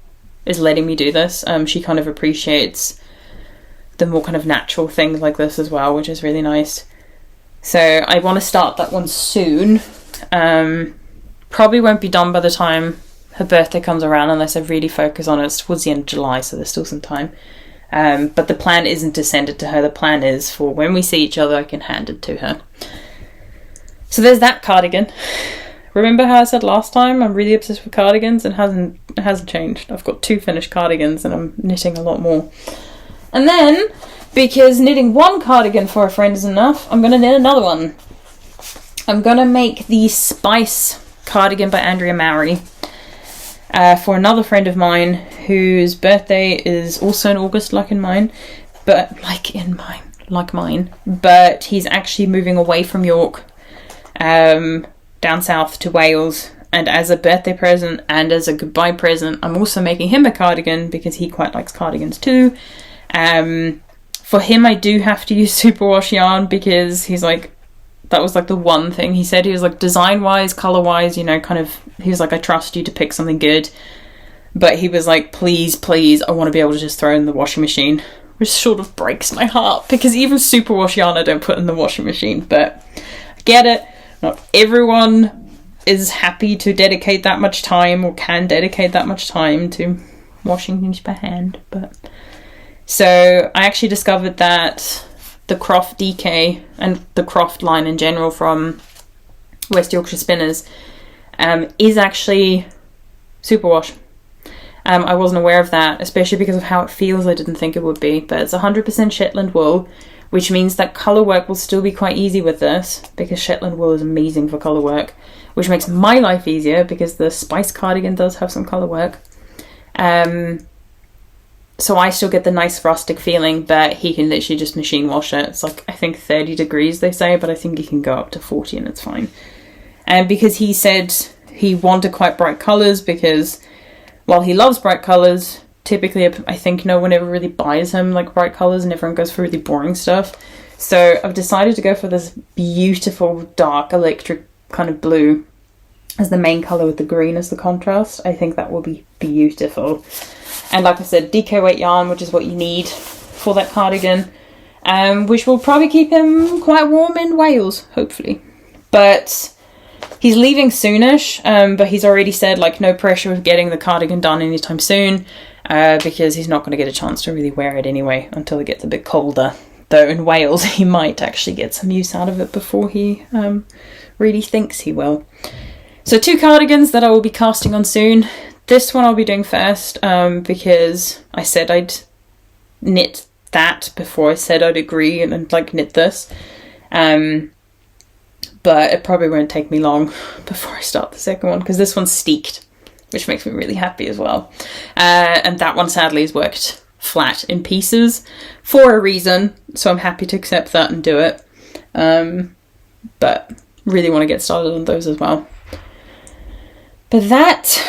is letting me do this. She kind of appreciates the more kind of natural things like this as well, which is really nice. So I want to start that one soon. Probably won't be done by the time her birthday comes around, unless I really focus on it. It's towards the end of July, so there's still some time. But the plan isn't to send it to her. The plan is for when we see each other, I can hand it to her. So there's that cardigan. Remember how I said last time I'm really obsessed with cardigans? It hasn't changed. I've got 2 finished cardigans, and I'm knitting a lot more. And then, because knitting 1 cardigan for a friend is enough, I'm going to knit another one. I'm going to make the spice cardigan by Andrea Mowry for another friend of mine whose birthday is also in August, like mine, but he's actually moving away from York down south to Wales, and as a birthday present and as a goodbye present, I'm also making him a cardigan because he quite likes cardigans too. For him, I do have to use superwash yarn because he's like, that was like the one thing he said. He was like, design wise, color wise, you know, kind of, he was like, I trust you to pick something good, but he was like, please, I want to be able to just throw it in the washing machine, which sort of breaks my heart because even superwash yarn I don't put in the washing machine. But I get it, not everyone is happy to dedicate that much time or can dedicate that much time to washing things by hand. But so I actually discovered that the Croft DK and the Croft line in general from West Yorkshire Spinners is actually superwash. I wasn't aware of that, especially because of how it feels. I didn't think it would be, but it's 100% Shetland wool, which means that colour work will still be quite easy with this because Shetland wool is amazing for colour work, which makes my life easier because the Spice cardigan does have some colour work. So I still get the nice rustic feeling, but he can literally just machine wash it. It's like, I think 30 degrees they say, but I think he can go up to 40 and it's fine. And because he said he wanted quite bright colours, because while he loves bright colours, typically I think no one ever really buys him like bright colours and everyone goes for really boring stuff. So I've decided to go for this beautiful dark electric kind of blue as the main colour with the green as the contrast. I think that will be beautiful. And like I said, DK weight yarn, which is what you need for that cardigan, which will probably keep him quite warm in Wales, hopefully. But he's leaving soonish, but he's already said like no pressure of getting the cardigan done anytime soon, because he's not going to get a chance to really wear it anyway until it gets a bit colder. Though in Wales he might actually get some use out of it before he really thinks he will. So 2 cardigans that I will be casting on soon. This one I'll be doing first because I said I'd knit that before I said I'd agree and like knit this. But it probably won't take me long before I start the second one because this one's steeked, which makes me really happy as well. And that one sadly has worked flat in pieces for a reason, so I'm happy to accept that and do it. But really want to get started on those as well. But that,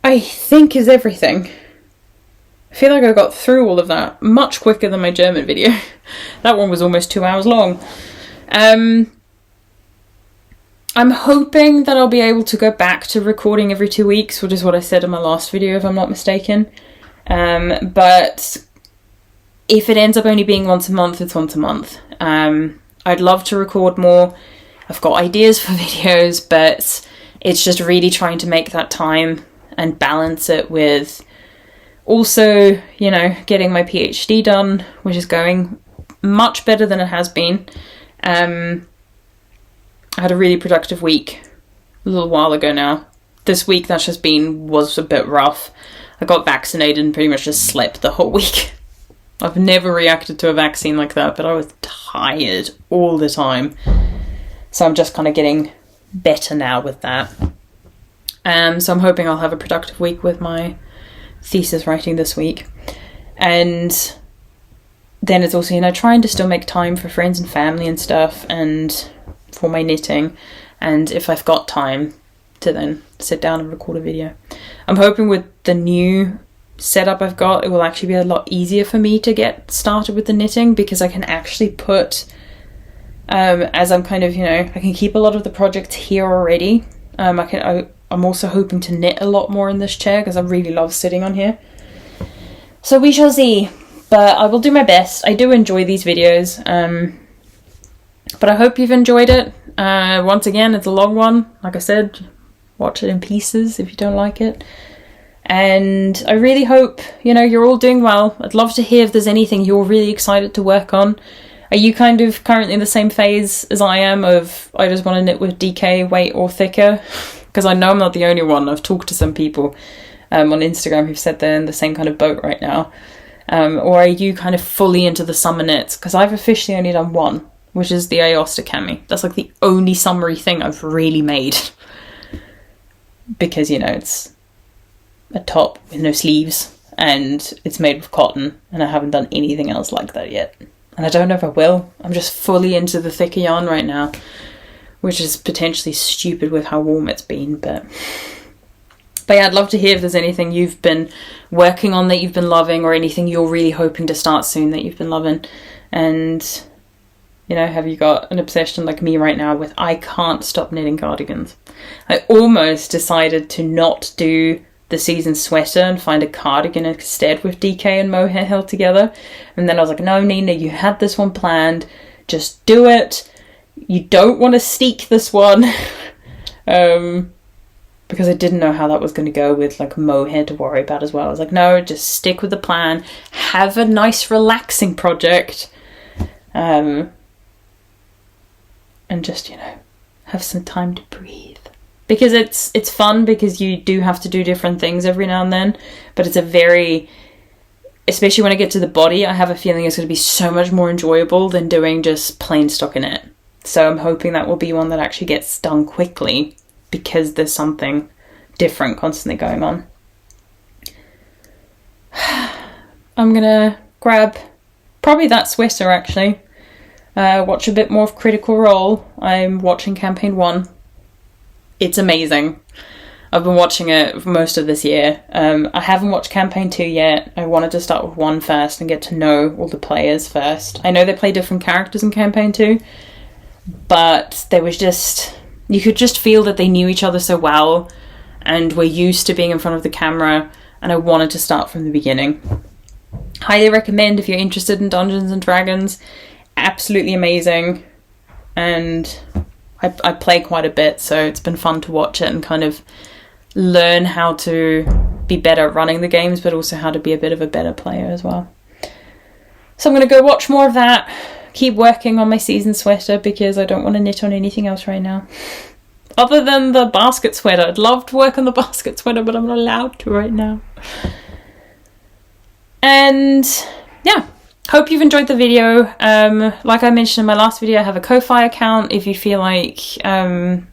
I think, is everything. I feel like I got through all of that much quicker than my German video. That one was almost 2 hours long. I'm hoping that I'll be able to go back to recording every 2 weeks, which is what I said in my last video, if I'm not mistaken. But if it ends up only being once a month, it's once a month. I'd love to record more. I've got ideas for videos, but it's just really trying to make that time and balance it with also, you know, getting my PhD done, which is going much better than it has been. I had a really productive week a little while ago now. This week that's just been was a bit rough. I got vaccinated and pretty much just slept the whole week. I've never reacted to a vaccine like that, but I was tired all the time. So I'm just kind of getting better now with that. So I'm hoping I'll have a productive week with my thesis writing this week. And then it's also, you know, trying to still make time for friends and family and stuff and for my knitting. And if I've got time to then sit down and record a video. I'm hoping with the new setup I've got, it will actually be a lot easier for me to get started with the knitting because I can actually put, as I'm kind of, you know, I can keep a lot of the projects here already. I'm also hoping to knit a lot more in this chair because I really love sitting on here. So we shall see, but I will do my best. I do enjoy these videos, but I hope you've enjoyed it. Once again, it's a long one. Like I said, watch it in pieces if you don't like it. And I really hope, you know, you're all doing well. I'd love to hear if there's anything you're really excited to work on. Are you kind of currently in the same phase as I am of I just want to knit with DK weight or thicker? Because I know I'm not the only one. I've talked to some people on Instagram who've said they're in the same kind of boat right now. Or are you kind of fully into the summer knits? Because I've officially only done one, which is the Aosta Cami. That's like the only summery thing I've really made. because, you know, it's a top with no sleeves and it's made with cotton, and I haven't done anything else like that yet. And I don't know if I will. I'm just fully into the thicker yarn right now, which is potentially stupid with how warm it's been, but yeah, I'd love to hear if there's anything you've been working on that you've been loving, or anything you're really hoping to start soon that you've been loving. And, you know, have you got an obsession like me right now with I can't stop knitting cardigans? I almost decided to not do the season sweater and find a cardigan instead with DK and mohair held together. And then I was like, no, Nina, you had this one planned. Just do it. You don't want to steek this one. Because I didn't know how that was going to go with like mohair to worry about as well. I was like, no, just stick with the plan. Have a nice relaxing project. And just, you know, have some time to breathe. Because it's fun, because you do have to do different things every now and then. But it's a very, especially when I get to the body, I have a feeling it's going to be so much more enjoyable than doing just plain stockinette. So I'm hoping that will be one that actually gets done quickly, because there's something different constantly going on. I'm gonna grab probably that sweater actually. Watch a bit more of Critical Role. I'm watching campaign 1. It's amazing. I've been watching it for most of this year. I haven't watched campaign 2 yet. I wanted to start with 1 first and get to know all the players first. I know they play different characters in campaign 2, but there was just, you could just feel that they knew each other so well and were used to being in front of the camera, and I wanted to start from the beginning. Highly recommend if you're interested in Dungeons and Dragons. Absolutely amazing. And I play quite a bit, so it's been fun to watch it and kind of learn how to be better at running the games, but also how to be a bit of a better player as well. So I'm going to go watch more of that. Keep working on my season sweater, because I don't want to knit on anything else right now. Other than the basket sweater. I'd love to work on the basket sweater, but I'm not allowed to right now. And yeah, hope you've enjoyed the video. Like I mentioned in my last video, I have a Ko-Fi account if you feel like kind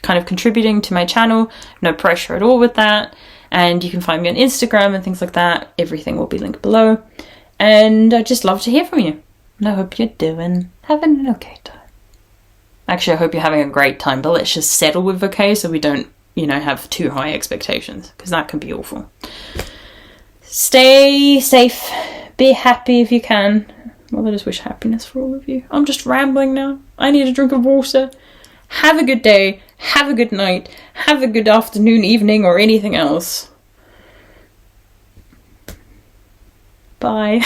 of contributing to my channel. No pressure at all with that. And you can find me on Instagram and things like that. Everything will be linked below. And I'd just love to hear from you. And I hope you're having an okay time. Actually, I hope you're having a great time, but let's just settle with okay so we don't, you know, have too high expectations, because that can be awful. Stay safe. Be happy if you can. Well, I just wish happiness for all of you. I'm just rambling now. I need a drink of water. Have a good day. Have a good night. Have a good afternoon, evening, or anything else. Bye.